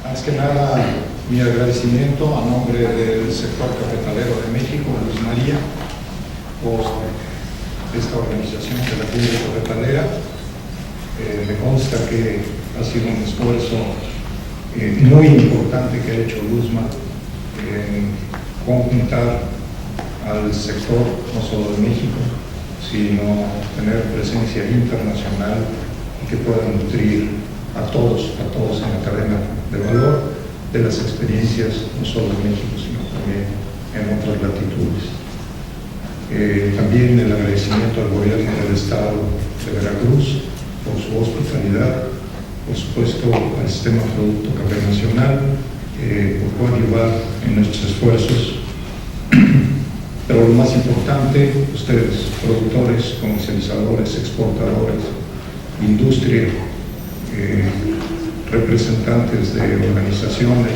Más que nada, mi agradecimiento a nombre del sector cafetalero de México, Luz María, por esta organización de la Cumbia Cafetalera. Me consta que ha sido un esfuerzo muy importante que ha hecho Luzma en conjuntar al sector, no solo de México, sino tener presencia internacional y que pueda nutrir a todos en la cadena de valor de las experiencias no solo en México, sino también en otras latitudes. También el agradecimiento al gobierno del estado de Veracruz por su hospitalidad, por supuesto al Sistema Producto Café Nacional por coadyuvar en nuestros esfuerzos, pero lo más importante, ustedes, productores, comercializadores, exportadores, industria, representantes de organizaciones,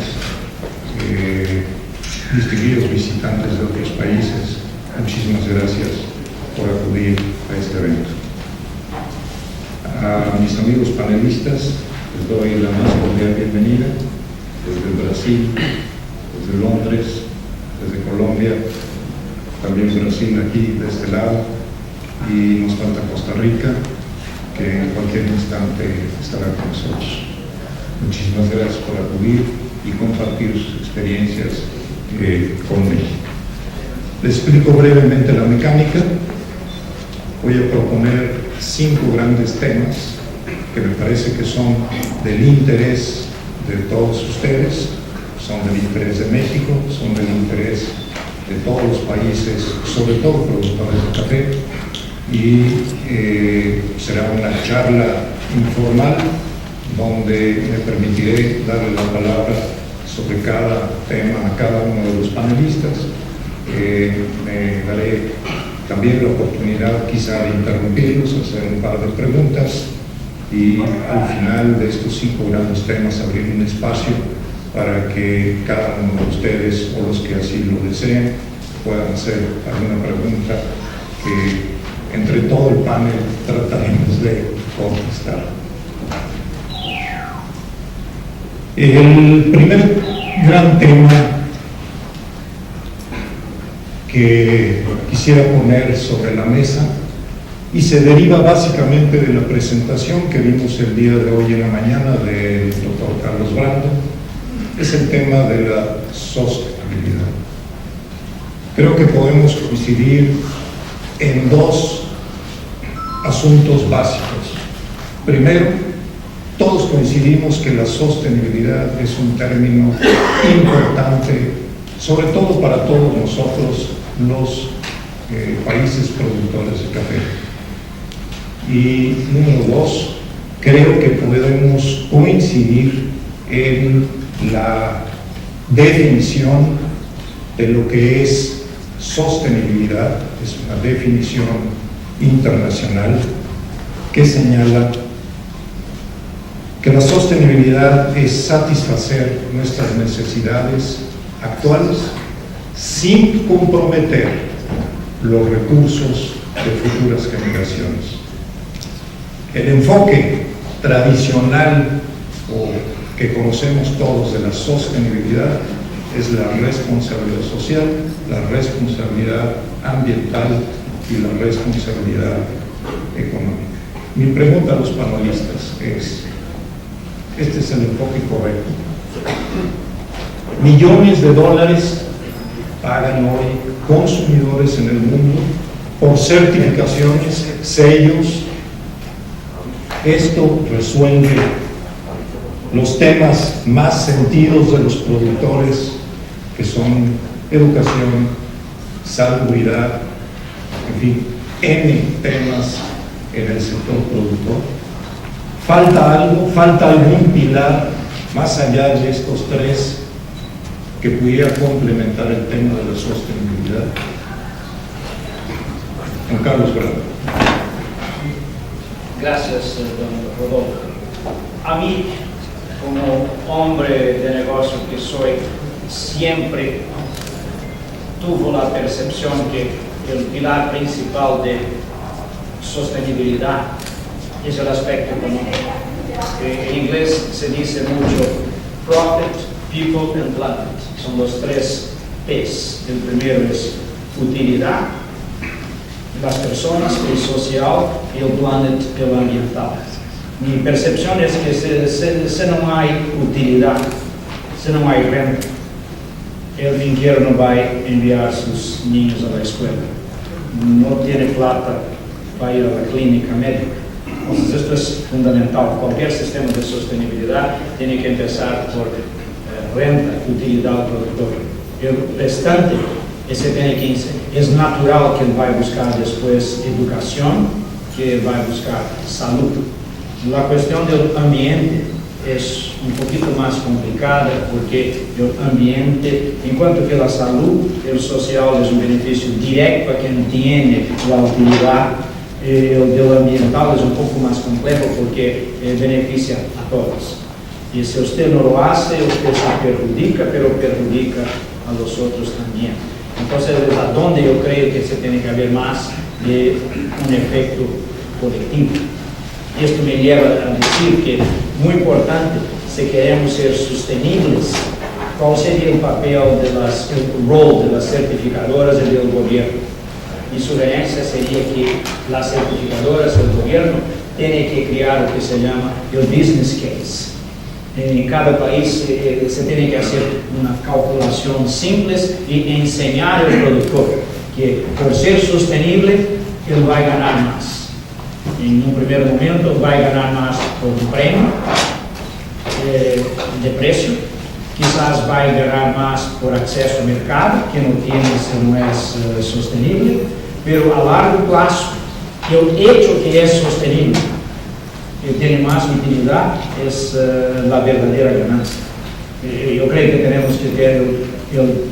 distinguidos visitantes de otros países, muchísimas gracias por acudir a este evento. A mis amigos panelistas les doy la más cordial bienvenida desde Brasil, desde Londres, desde Colombia, también Brasil aquí de este lado, y nos falta Costa Rica, que en cualquier instante estará con nosotros. Muchísimas gracias por acudir y compartir sus experiencias con México. Les explico brevemente la mecánica. Voy a proponer 5 grandes temas que me parece que son del interés de todos ustedes, son del interés de México, son del interés de todos los países, sobre todo productores de café, y será una charla informal donde me permitiré darle la palabra sobre cada tema a cada uno de los panelistas. Me daré también la oportunidad quizá de interrumpirlos, hacer un par de preguntas y al final de estos 5 grandes temas abrir un espacio para que cada uno de ustedes o los que así lo deseen puedan hacer alguna pregunta que entre todo el panel trataremos de contestar. El primer gran tema que quisiera poner sobre la mesa y se deriva básicamente de la presentación que vimos el día de hoy en la mañana del doctor Carlos Brando, es el tema de la sostenibilidad. Creo que podemos coincidir en 2 asuntos básicos. Primero, todos coincidimos que la sostenibilidad es un término importante, sobre todo para todos nosotros, los países productores de café. Y número 2, creo que podemos coincidir en la definición de lo que es sostenibilidad. Es una definición internacional que señala que la sostenibilidad es satisfacer nuestras necesidades actuales sin comprometer los recursos de futuras generaciones. El enfoque tradicional o que conocemos todos de la sostenibilidad es la responsabilidad social, la responsabilidad ambiental y la responsabilidad económica. Mi pregunta a los panelistas es: ¿este es el enfoque correcto? Millones de dólares pagan hoy consumidores en el mundo por certificaciones, sellos. Esto resuelve los temas más sentidos de los productores, que son educación, salubridad, en fin, N temas en el sector productor. ¿Falta algo? ¿Falta algún pilar más allá de estos 3 que pudiera complementar el tema de la sostenibilidad? Juan Carlos Brando. Gracias, don Rodolfo. A mí, como hombre de negocio que soy, siempre tuve la percepción que el pilar principal de sostenibilidad es el aspecto económico. En inglés se dice mucho Profit, People and Planet. São os 3 P's. O primeiro é utilidade das pessoas, o social, e o planet, o ambiental. Minha percepção é que se não há utilidade, se não há renda, o dinheiro não vai enviar seus ninhos à escola. Não tem plata para ir à clínica médica. Então, isso é fundamental. Qualquer sistema de sustentabilidade tem que começar por renda, utilidade ao produtor. O restante, é natural que ele vai buscar depois educação, que ele vai buscar saúde. A questão do ambiente é pouquinho mais complicada, porque o ambiente, enquanto que a saúde e o social é benefício direto para quem tem a utilidade, o ambiental é pouco mais complexo, porque beneficia a todos. E se você não o faz, você se perjudica, mas perjudica a los outros também. Então, é onde eu creio que se tem que haver mais de efeito coletivo. Isto me leva a dizer que, muito importante, se queremos ser sustentáveis, qual seria o papel o rol das certificadoras e do governo? Mi sugerencia sería que las certificadoras del gobierno tienen que crear lo que se llama el business case. En cada país se tiene que hacer una calculación simple y enseñar al productor que por ser sostenible él va a ganar más. En un primer momento va a ganar más por un premio de precio, quizás va a ganar más por acceso al mercado, que no tiene si no es sostenible, pero a largo plazo, el hecho que es sostenible, que tiene más utilidad, es la verdadera ganancia. Yo creo que tenemos que ver el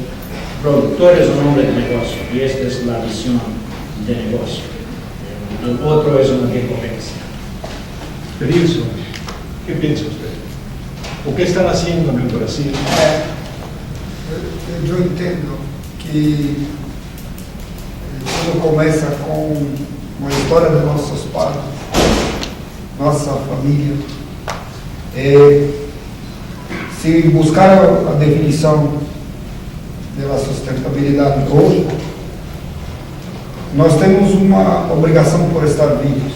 productor es un hombre de negocio, y esta es la visión de negocio. El otro es una recompensa. Edilson, ¿qué piensa usted? ¿O qué están haciendo en el Brasil? Eu entendo que tudo começa com uma história dos nossos pais, nossa família. Se buscar a definição da sustentabilidade hoje, nós temos uma obrigação por estar vivos,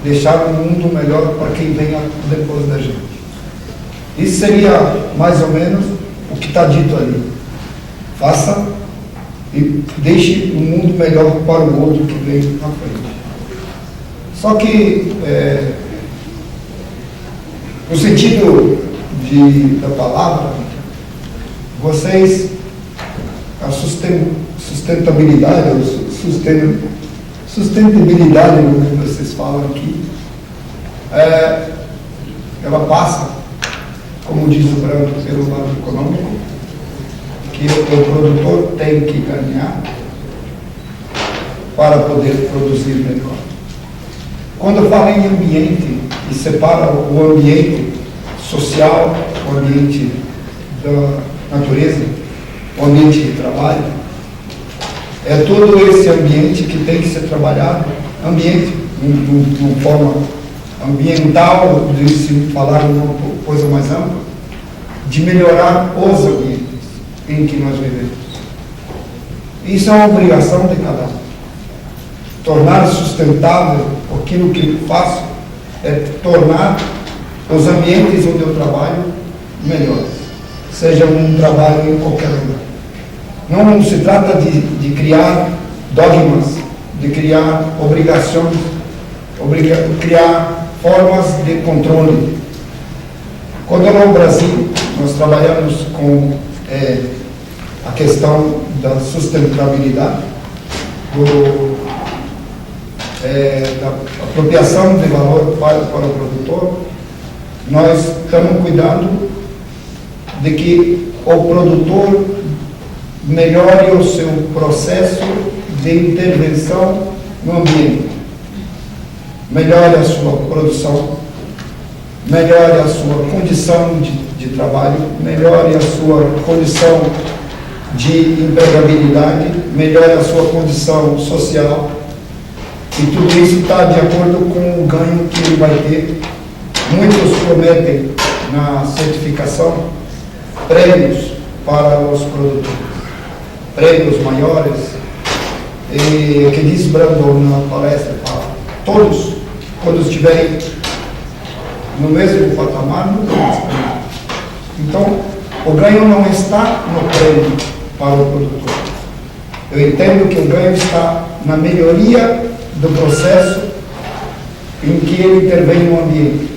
deixar um mundo melhor para quem venha depois da gente. Isso seria mais ou menos o que está dito ali. Faça e deixe um mundo melhor para o outro que vem na frente. Só que, no sentido da palavra, vocês, a sustentabilidade, sustentabilidade, como vocês falam aqui, ela passa, como diz o Branco, pelo lado econômico, que o produtor tem que ganhar para poder produzir melhor. Quando fala em ambiente e separa o ambiente social, o ambiente da natureza, o ambiente de trabalho, é todo esse ambiente que tem que ser trabalhado, ambiente, de uma forma ambiental, de se falar uma coisa mais ampla, de melhorar os ambientes em que nós vivemos. Isso é uma obrigação de cada um. Tornar sustentável aquilo que eu faço é tornar os ambientes onde eu trabalho melhores, seja um trabalho em qualquer lugar. Não se trata de criar dogmas, de criar obrigações, criar formas de controle. Quando no Brasil nós trabalhamos com a questão da sustentabilidade, da apropriação de valor para o produtor, nós estamos cuidando de que o produtor melhore o seu processo de intervenção no ambiente, melhore a sua produção, melhore a sua condição de trabalho, melhore a sua condição de empregabilidade, melhore a sua condição social, e tudo isso está de acordo com o ganho que ele vai ter. Muitos prometem na certificação prêmios para os produtores, prêmios maiores, e que diz Brandon na palestra, para todos, quando estiverem no mesmo patamar, não tem mais prêmio. Então, o ganho não está no prêmio para o produtor. Eu entendo que o ganho está na melhoria do processo em que ele intervém no ambiente.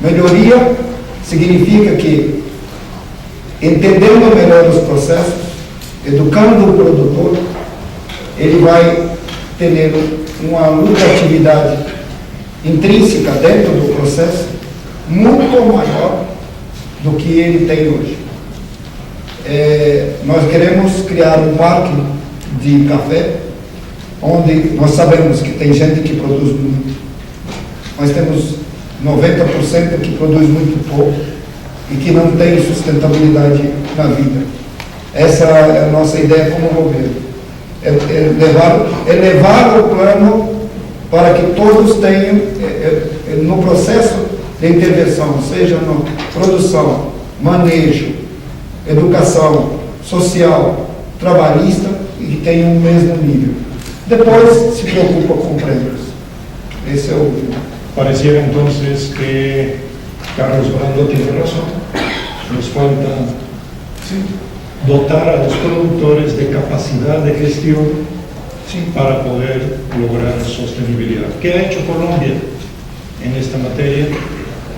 Melhoria significa que, entendendo melhor os processos, educando o produtor, ele vai ter uma lucratividade intrínseca dentro do processo muito maior do que ele tem hoje. Nós queremos criar um parque de café, onde nós sabemos que tem gente que produz muito. Nós temos 90% que produz muito pouco e que não tem sustentabilidade na vida. Essa é a nossa ideia como governo. Levar o plano para que todos tenham, no processo de intervenção, seja na produção, manejo, educação social, trabalhista, e que tenham o mesmo nível. Depois se preocupa com prêmios. Esse é o... Pareciera entonces que Carlos Brando tiene razón. Nos falta dotar a los productores de capacidad de gestión para poder lograr sostenibilidad. ¿Qué ha hecho Colombia en esta materia?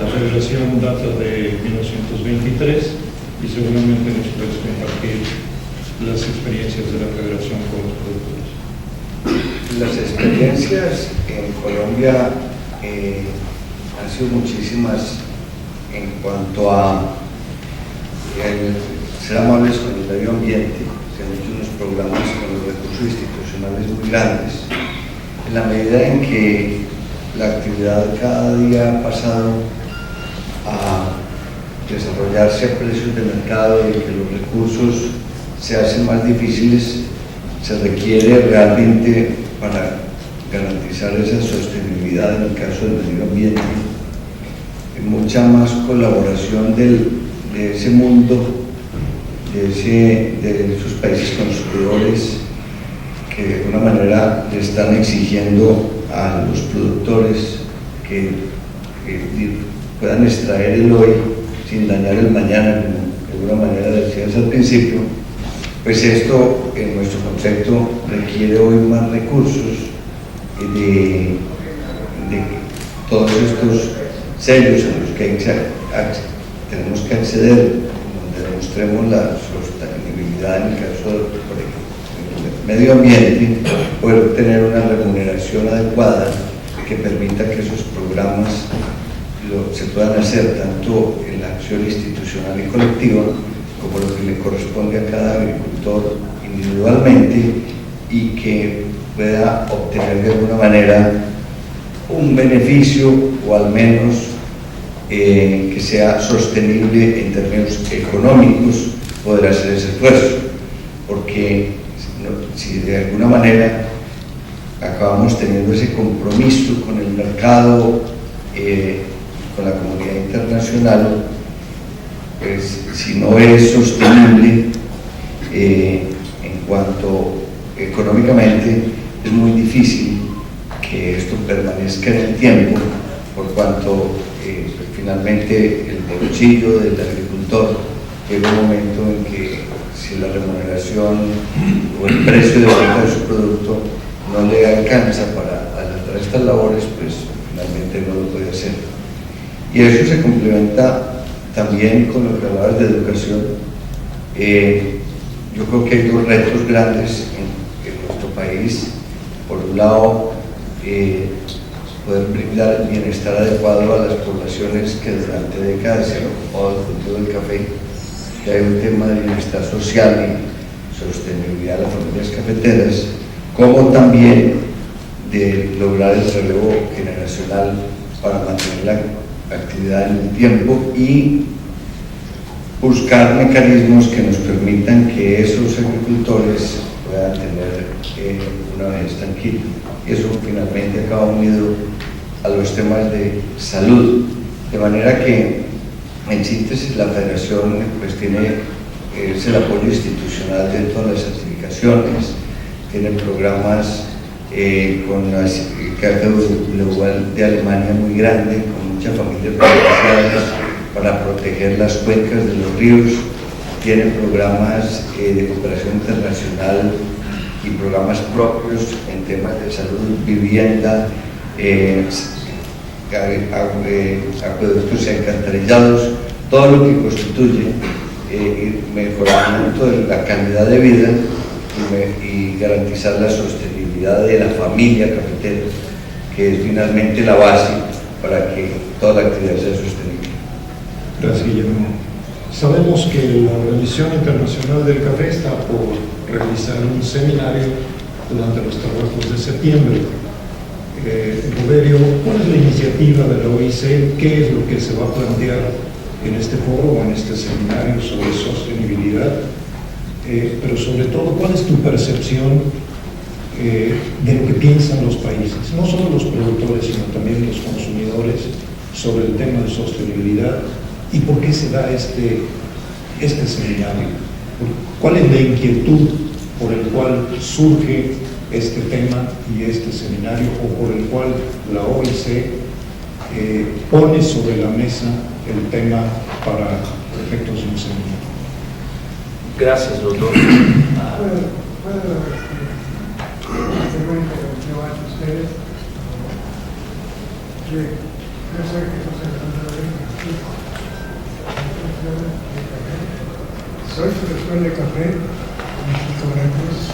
La federación data de 1923 y seguramente nos puedes compartir las experiencias de la federación con los productores. Las experiencias en Colombia han sido muchísimas en cuanto a ser amables con el medio ambiente. Se han hecho unos programas con los recursos institucionales muy grandes, en la medida en que la actividad cada día ha pasado a desarrollarse a precios de mercado y que los recursos se hacen más difíciles. Se requiere realmente, para garantizar esa sostenibilidad en el caso del medio ambiente, mucha más colaboración de ese mundo, de esos países consumidores que de alguna manera le están exigiendo a los productores que puedan extraer el hoy sin dañar el mañana, como de alguna manera decías al principio. Pues esto, en nuestro concepto, requiere hoy más recursos de todos estos sellos a los que tenemos que acceder, donde demostremos la sostenibilidad en el caso del medio ambiente, poder tener una remuneración adecuada que permita que esos programas se puedan hacer tanto en la acción institucional y colectiva como lo que le corresponde a cada agricultor individualmente, y que pueda obtener de alguna manera un beneficio, o al menos que sea sostenible en términos económicos, poder hacer ese esfuerzo, porque si de alguna manera acabamos teniendo ese compromiso con el mercado, con la comunidad internacional, pues si no es sostenible en cuanto económicamente, es muy difícil que esto permanezca en el tiempo, por cuanto pues finalmente el bolsillo del agricultor llega un momento en que si la remuneración o el precio de venta de su producto no le alcanza para adelantar estas labores, pues finalmente no lo puede hacer. Y eso se complementa también con lo que hablabas de educación. Yo creo que hay dos retos grandes en nuestro país. Por un lado, poder brindar el bienestar adecuado a las poblaciones que durante décadas se han ocupado del cultivo del café, que hay un tema de bienestar social y sostenibilidad de las familias cafeteras, como también de lograr el relevo generacional para mantener la actividad en el tiempo y buscar mecanismos que nos permitan que esos agricultores puedan tener una vejez tranquila. Y eso finalmente acaba unido a los temas de salud, de manera que En síntesis, la federación pues es el apoyo institucional de todas las certificaciones, tiene programas con la KfW de Alemania muy grande, con muchas familias beneficiadas para proteger las cuencas de los ríos, tiene programas de cooperación internacional y programas propios en temas de salud, vivienda, acueductos y alcantarillados, todo lo que constituye mejoramiento de la calidad de vida y garantizar la sostenibilidad de la familia cafetera, que es finalmente la base para que toda la actividad sea sostenible. Gracias, Guillermo. Sabemos que la Organización Internacional del Café está por realizar un seminario durante los trabajos de septiembre. Roberio, ¿cuál es la iniciativa de la OIC? ¿Qué es lo que se va a plantear en este foro o en este seminario sobre sostenibilidad? Pero sobre todo, ¿cuál es tu percepción de lo que piensan los países, no solo los productores, sino también los consumidores, sobre el tema de sostenibilidad y por qué se da este seminario? ¿Cuál es la inquietud por el cual surge este tema y este seminario, o por el cual la OIC pone sobre la mesa el tema para efectos de un seminario? Gracias, doctor. ¿Puedo hacer una intervención a ustedes? Yo soy Jesús Alejandro Rodríguez. Soy profesor de café en México, Veracruz.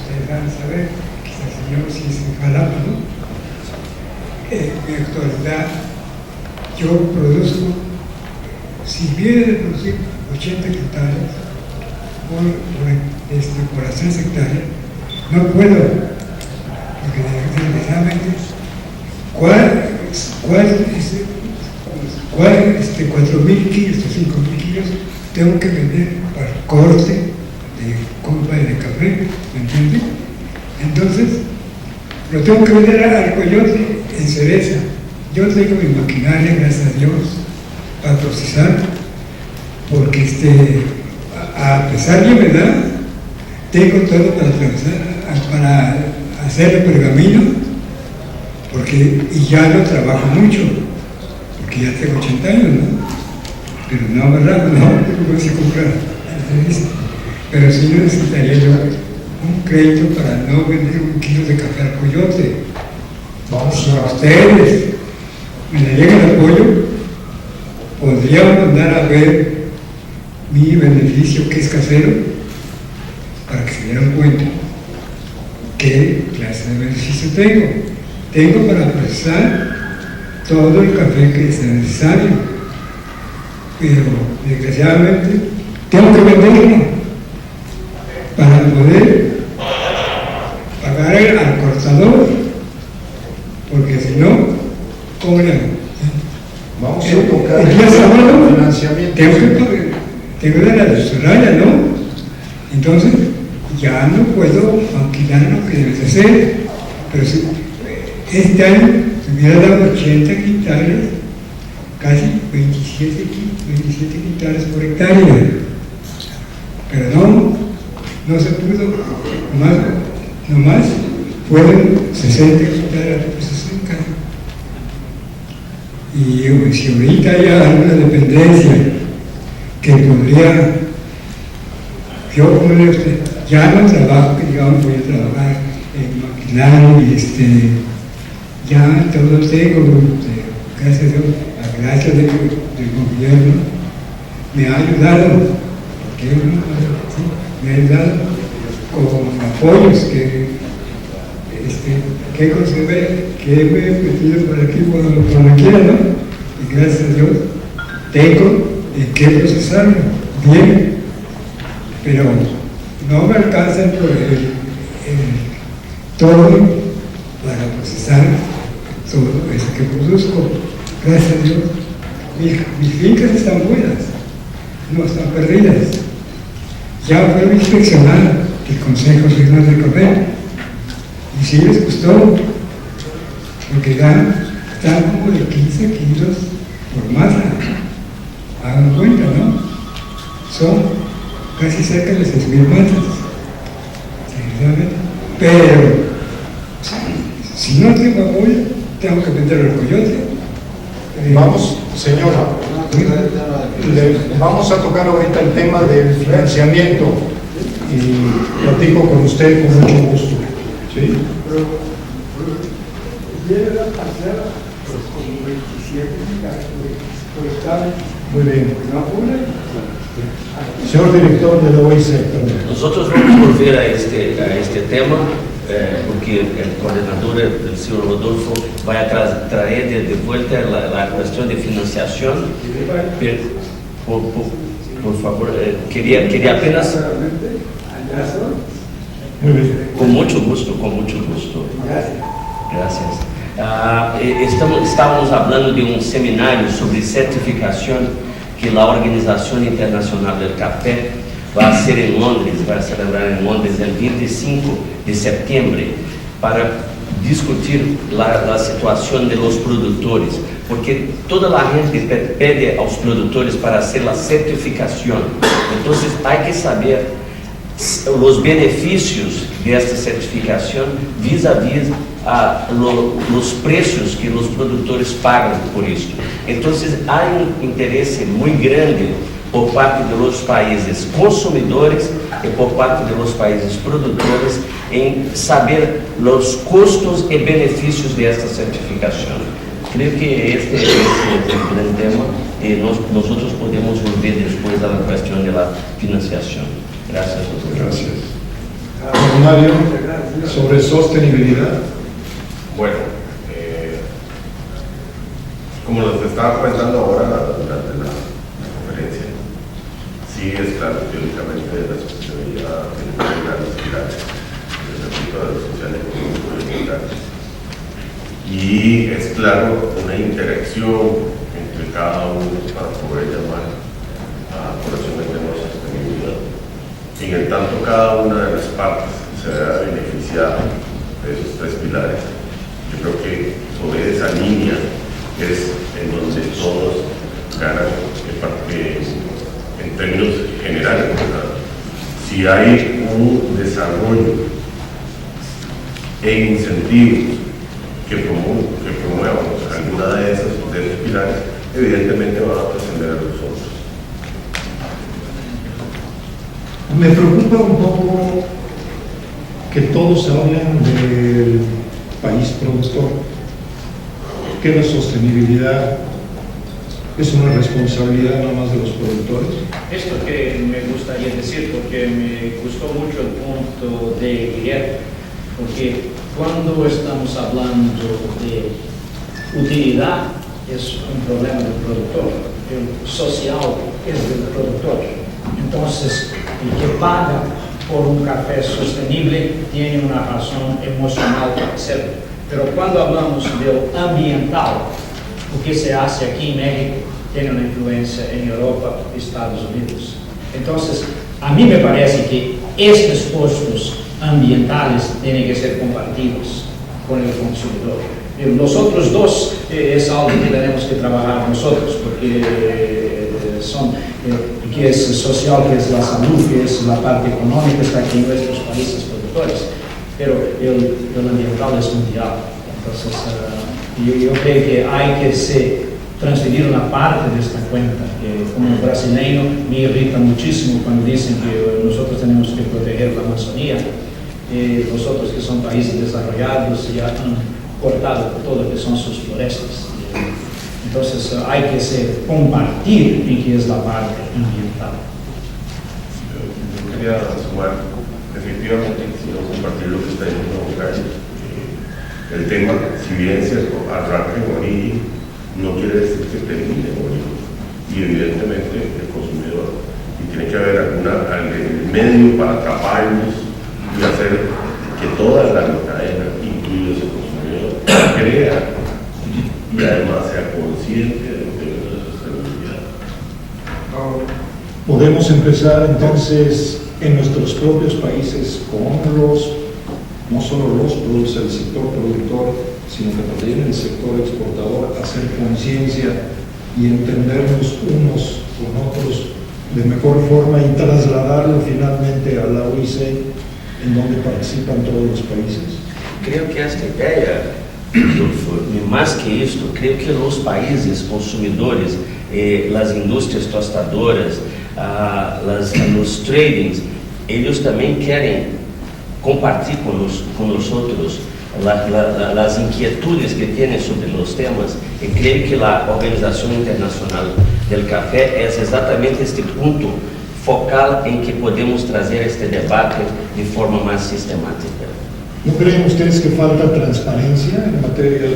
Ustedes van a saber, quizás el señor sí es en Jalapa, ¿no? En mi actualidad, yo produzco, si viene de producir 80 hectáreas, por las 3 hectáreas, no puedo, porque desgraciadamente, ¿cuál 4.000 kilos o 5.000 kilos tengo que vender para corte de copa de café? ¿Me entiende? Entonces, lo tengo que vender al coyote en cereza. Yo tengo mi maquinaria, gracias a Dios, para procesar, porque a pesar de mi edad, tengo todo para hacer el pergamino, y ya no trabajo mucho, porque ya tengo 80 años, ¿no? Pero no, ¿verdad? No puedo comprar. Pero sí necesitaría yo un crédito para no vender 1 kilo de café al coyote. Vamos a ustedes, me le llega el apoyo, podría mandar a ver mi beneficio, que es casero, para que se dieran cuenta qué clase de beneficio tengo. Tengo para procesar todo el café que sea necesario, pero desgraciadamente tengo que venderlo para poder pagar al cortador, porque si no, ¿cómo le hago? Vamos a tocar el día sábado financiamiento. tengo de la restaurante, ¿no? Entonces ya no puedo alquilar lo que debe de ser, pero si este año me hubiera dado 80 hectáreas, casi 27 hectáreas por hectárea, pero no se pudo, nomás fueron 60 hectáreas por 60. Y si ahorita hay alguna dependencia que podría, yo como le usted, ya no trabajo, que digamos voy a trabajar en maquinaria y ya todo tengo, gracias a Dios, la gracia del gobierno me ha ayudado, me ha ayudado con apoyos que he metido por aquí cuando quiera, ¿no? Y gracias a Dios tengo que procesarlo bien, pero no me alcanza todo para procesar todo eso que produzco. Gracias a Dios, mis fincas están buenas, no están perdidas. Ya fue inspeccionada el Consejo Regional del Café y sí les gustó, porque ya están como de 15 kilos por masa. hagan cuenta, ¿no? Son casi cerca de 6.000 metros. Pero si no tengo apoyo, tengo que meter el coyote. Vamos, señora, vamos a tocar ahorita el tema del financiamiento y platico con usted con mucho gusto. ¿Sí? Muy bien. Señor director de la OIC, perdón. Nosotros vamos a volver a este tema, porque el coordinador, el señor Rodolfo, va a traer de vuelta la cuestión de financiación. Por favor, quería apenas... Muy bien. Con mucho gusto, con mucho gusto. Gracias. Estábamos hablando de un seminario sobre certificación que la Organización Internacional del Café va a hacer en Londres, va a celebrar en Londres el 25 de septiembre para discutir la situación de los productores, porque toda la gente pide a los productores para hacer la certificación. Entonces hay que saber los beneficios de esta certificación vis-a-vis los precios que los productores pagan por esto. Entonces hay un interés muy grande por parte de los países consumidores y por parte de los países productores en saber los costos y beneficios de esta certificación. Creo que este es el gran tema y nosotros podemos volver después a la cuestión de la financiación. Gracias, doctor. Gracias. Don Mario, sobre sostenibilidad. Bueno, como les estaba comentando ahora durante la conferencia, sí es claro, teóricamente, la sostenibilidad tiene grandes pilares desde el punto de vista social, económico y ambiental. Y es claro una interacción entre cada uno para poder llamar a población de temas de sostenibilidad. En el tanto, cada una de las partes se vea beneficiada de esos tres pilares. Yo creo que sobre esa línea es en donde todos ganan en términos generales, ¿verdad? Si hay un desarrollo e incentivos que promuevan alguna de esos pilares, evidentemente van a trascender a los otros. Me preocupa un poco que todos hablan del país productor, que la sostenibilidad es una responsabilidad nada más de los productores. Esto que me gustaría decir, porque me gustó mucho el punto de Guillermo, porque cuando estamos hablando de utilidad es un problema del productor, el social es del productor. Entonces, el que paga por un café sostenible tiene una razón emocional para hacerlo. Pero cuando hablamos del ambiental, lo que se hace aquí en México tiene una influencia en Europa y Estados Unidos. Entonces, a mí me parece que estos costos ambientales tienen que ser compartidos con el consumidor. Los otros dos es algo que tenemos que trabajar nosotros, porque son que es social, que es la salud, que es la parte económica, está aquí en nuestros países productores, pero el ambiental es mundial. Entonces, yo creo que hay que transferir una parte de esta cuenta, que como brasileño me irrita muchísimo cuando dicen que nosotros tenemos que proteger la Amazonía, los otros que son países desarrollados ya han cortado todo lo que son sus florestas. Entonces hay que compartir en qué es la parte ambiental. Yo quería sumar, definitivamente, quiero compartir lo que está diciendo Carlos. El tema, si bien es cierto, arranca en origen, no quiere decir que termine en origen. Y evidentemente el consumidor, y tiene que haber algún medio para atraparlos y hacer que toda la cadena, incluido ese consumidor, crea y además sea consciente de lo que es la sostenibilidad. Podemos empezar entonces en nuestros propios países con no solo los productores, el sector productor, sino que también el sector exportador, hacer conciencia y entendernos unos con otros de mejor forma y trasladarlo finalmente a la OIC, en donde participan todos los países? Creo que esta ideia, mais que isto, creio que os países consumidores, as indústrias tostadoras, os tradings, eles também querem compartilhar com nós outros as inquietudes que têm sobre os temas, e creio que a Organização Internacional do Café é exatamente este ponto focal em que podemos trazer este debate de forma mais sistemática. ¿No creen ustedes que falta transparencia en materia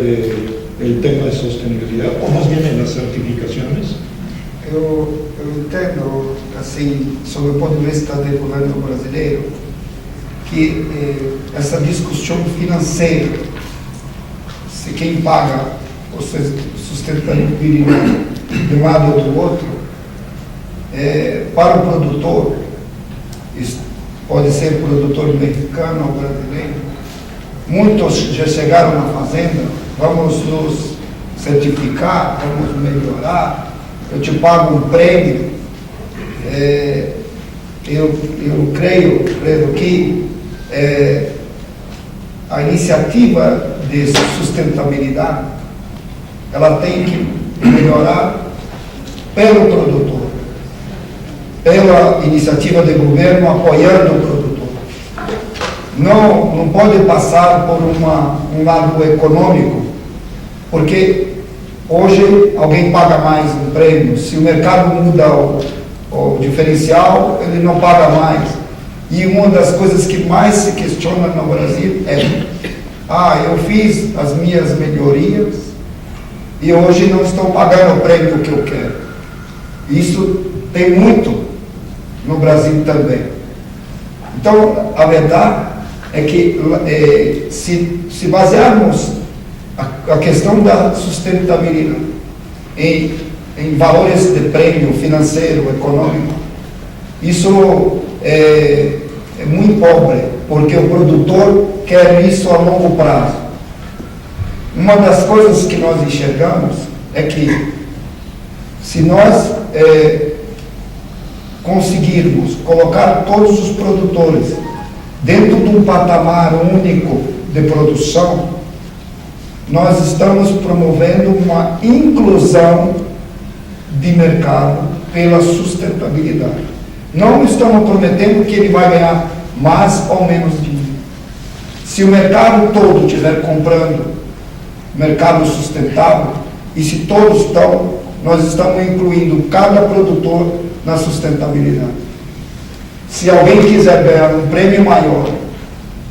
del tema de sostenibilidad, o más bien en las certificaciones? Eu entendo, assim, sob o ponto de vista do governo brasileiro, que essa discussão financeira, se quem paga ou sustentabilidade de um lado ou do outro, para o produtor, pode ser produtor mexicano ou brasileiro, muitos já chegaram na fazenda, vamos nos certificar, vamos melhorar, eu te pago um prêmio. Eu creio que a iniciativa de sustentabilidade, ela tem que melhorar pelo produtor, pela iniciativa do governo apoiando o produtor. Não pode passar por um lado econômico, porque hoje alguém paga mais um prêmio, se o mercado muda o diferencial, ele não paga mais. E uma das coisas que mais se questiona no Brasil eu fiz as minhas melhorias e hoje não estou pagando o prêmio que eu quero. Isso tem muito no Brasil também. Então, a verdade é que se basearmos a questão da sustentabilidade em valores de prêmio financeiro, econômico, isso é muito pobre, porque o produtor quer isso a longo prazo. Uma das coisas que nós enxergamos é que, se nós conseguirmos colocar todos os produtores dentro de um patamar único de produção, nós estamos promovendo uma inclusão de mercado pela sustentabilidade. Não estamos prometendo que ele vai ganhar mais ou menos dinheiro. Se o mercado todo estiver comprando mercado sustentável, e se todos estão, nós estamos incluindo cada produtor na sustentabilidade. Se alguém quiser ganhar um prêmio maior,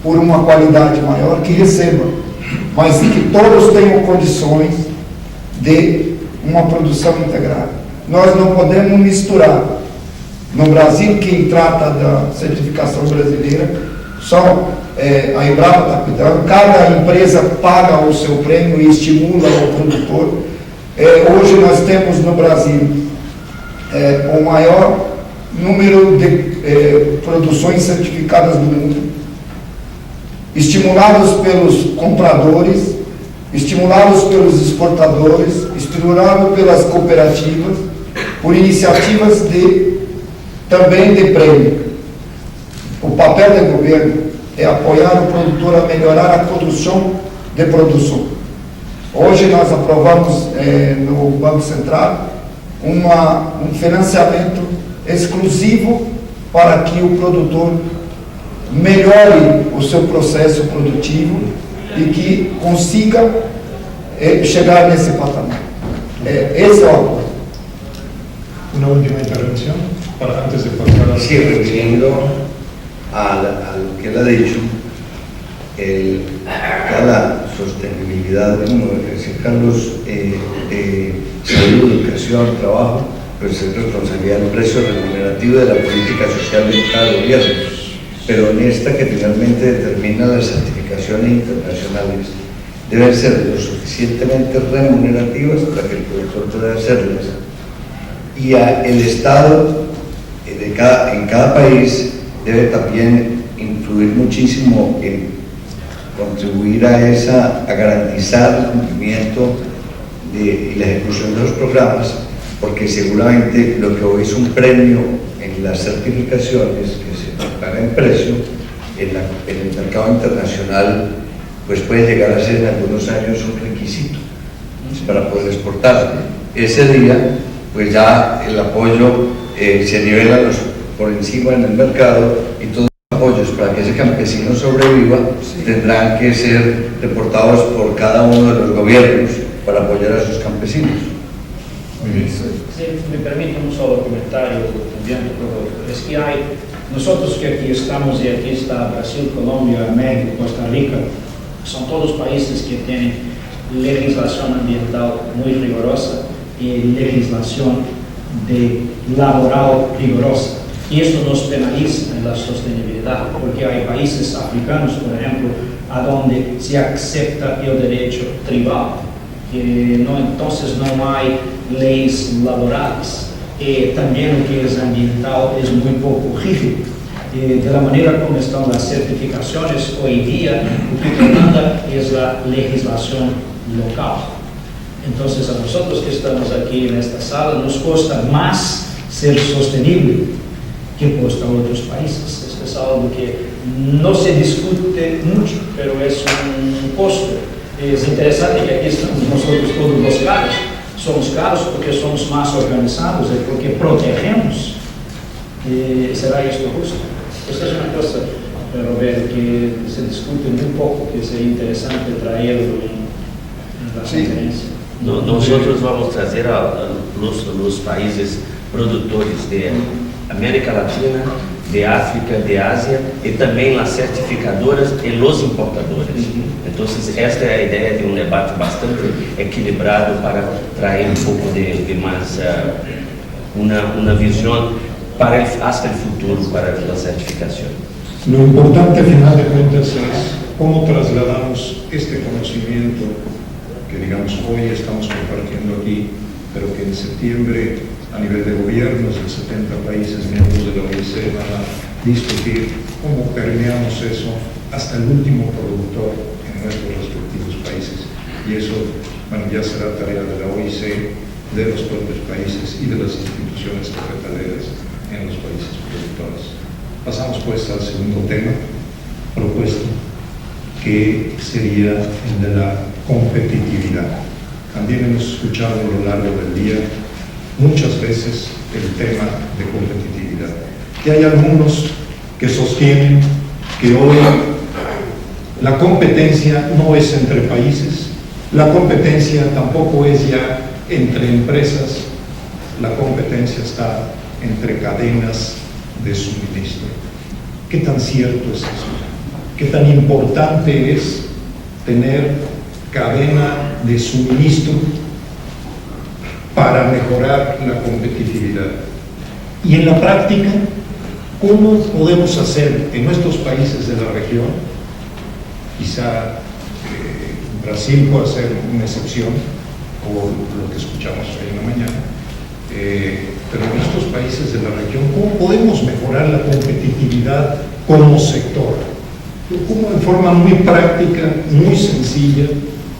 por uma qualidade maior, que receba, mas que todos tenham condições de uma produção integrada. Nós não podemos misturar. No Brasil, quem trata da certificação brasileira, só a Embrapa está cuidando, cada empresa paga o seu prêmio e estimula o produtor. Hoje nós temos no Brasil o maior número de produções certificadas do mundo, estimulados pelos compradores, estimulados pelos exportadores, estimulados pelas cooperativas, por iniciativas também de prêmio. O papel do governo é apoiar o produtor a melhorar a produção de produção. Hoje nós aprovamos no Banco Central um financiamento exclusivo para que o produtor melhore o seu processo produtivo e que consiga chegar nesse patamar. Esse é o apoio. Una última intervención antes de pasar a... Sí, refiriendo a lo que él ha dicho, la sostenibilidad, como decía Carlos, salud, educación, trabajo, pues es responsabilidad del precio remunerativo de la política social de cada gobierno. Pero en esta que finalmente determina las certificaciones internacionales, deben ser lo suficientemente remunerativas para que el productor pueda hacerlas. Y el Estado en cada país debe también influir muchísimo en contribuir a garantizar el cumplimiento y la ejecución de los programas, porque seguramente lo que hoy es un premio en las certificaciones que se paga en precio, en el mercado internacional, pues puede llegar a ser en algunos años un requisito para poder exportar. Ese día, pues ya el apoyo se nivela por encima en el mercado, y todos los apoyos para que ese campesino sobreviva tendrán que ser reportados por cada uno de los gobiernos para apoyar a sus campesinos. Si me permite un solo comentario también, es que nosotros que aquí estamos, y aquí está Brasil, Colombia, México, Costa Rica, son todos países que tienen legislación ambiental muy rigurosa y legislación laboral rigurosa. Y esto nos penaliza en la sostenibilidad, porque hay países africanos, por ejemplo, a donde se acepta el derecho tribal, entonces no hay leyes laborales. También lo que es ambiental es muy poco rígido. De la manera como están las certificaciones hoy día, lo que demanda es la legislación local. Entonces, a nosotros que estamos aquí en esta sala nos cuesta más ser sostenible que cuesta a otros países. Esto es algo que no se discute mucho, pero es un costo. Es interesante que aquí estamos nosotros todos los caros. Somos caros porque somos más organizados y porque protegemos. ¿Será esto justo? Esta es una cosa, Roberto, que se discute muy poco, que sería interesante traerlo en la conferencia. Nosotros vamos a trazer a los países produtores de América Latina, de África, de Asia, y también las certificadoras y los importadores. Entonces, esta es la idea de un debate bastante equilibrado para traer un poco de más, una visión hasta el futuro para la certificación. Lo importante, al final de cuentas, es cómo trasladamos este conocimiento que, digamos, hoy estamos compartiendo aquí, pero que en septiembre, a nivel de gobiernos de 70 países miembros de la OIC, van a discutir cómo permeamos eso hasta el último productor en nuestros respectivos países. Y eso, bueno, ya será tarea de la OIC, de los propios países y de las instituciones cafetaleras en los países productores. Pasamos pues al segundo tema propuesto, que sería el de la competitividad. También hemos escuchado a lo largo del día muchas veces el tema de competitividad. Y hay algunos que sostienen que hoy la competencia no es entre países, la competencia tampoco es ya entre empresas, la competencia está entre cadenas de suministro. ¿Qué tan cierto es eso? ¿Qué tan importante es tener cadena de suministro para mejorar la competitividad? Y en la práctica, ¿cómo podemos hacer en nuestros países de la región? Quizá Brasil pueda ser una excepción, por lo que escuchamos hoy en la mañana, pero en estos países de la región, ¿cómo podemos mejorar la competitividad como sector? ¿Cómo de forma muy práctica, muy sencilla,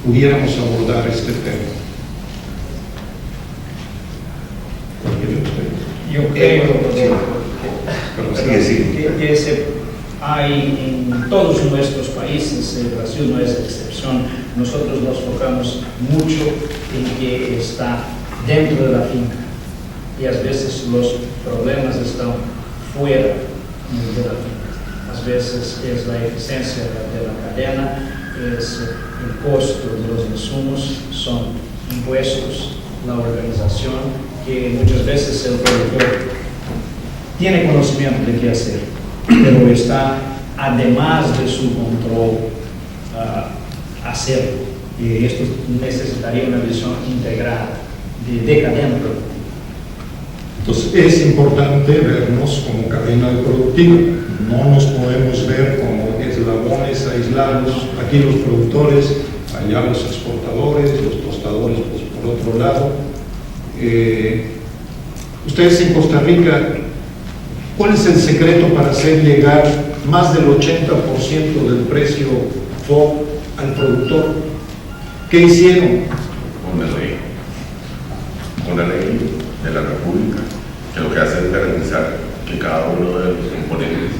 pudiéramos abordar este tema? Cualquiera de ustedes. Yo creo que hay en todos nuestros países, Brasil no es excepción, nosotros nos enfocamos mucho en que está dentro de la finca, y a veces los problemas están fuera de la finca. A veces es la eficiencia de la cadena, es el costo de los insumos, son impuestos, la organización, que muchas veces el productor tiene conocimiento de qué hacer, pero está además de su control hacerlo. Y esto necesitaría una visión integrada de cadena productiva. Entonces es importante vernos como cadena productiva, no nos podemos ver como eslabones aislados, aquí los productores, allá los exportadores, los tostadores pues, por otro lado. Ustedes en Costa Rica, ¿cuál es el secreto para hacer llegar más del 80% del precio FOB al productor? ¿Qué hicieron? Una ley de la República, que lo que hace es garantizar que cada uno de los componentes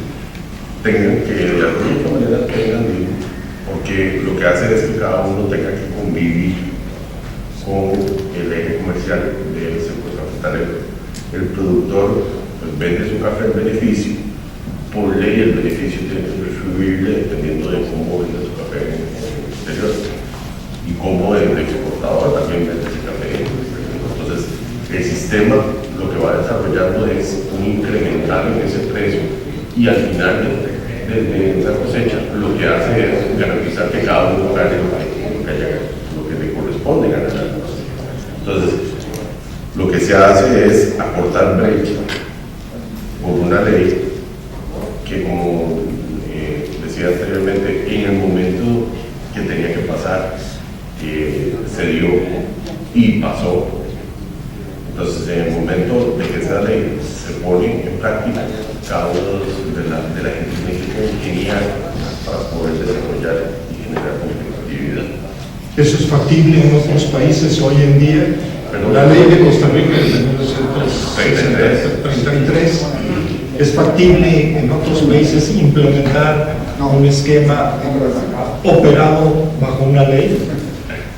tengan que de alguna manera tengan vida, porque lo que hace es que cada uno tenga que convivir con el eje comercial del sector cafetalero. El productor pues, vende su café en beneficio, por ley el beneficio tiene que retribuirle dependiendo de cómo vende su café en el exterior y cómo el exportador también vende ese café en el exterior. Entonces, el sistema lo que va desarrollando es un incremental en ese precio y al final de esa cosecha lo que hace es garantizar que cada uno gane lo que le corresponde ganar. Entonces, lo que se hace es acortar brecha por una ley que, como decía anteriormente, en el momento que tenía que pasar, se dio y pasó. Entonces, en el momento de que esa ley se pone en práctica, cada uno de la gente tiene que ingeniar para poder desarrollar y generar competitividad. ¿Eso es factible en otros países hoy en día? La ley de Costa Rica de 1933 es factible en otros países implementar un esquema operado bajo una ley.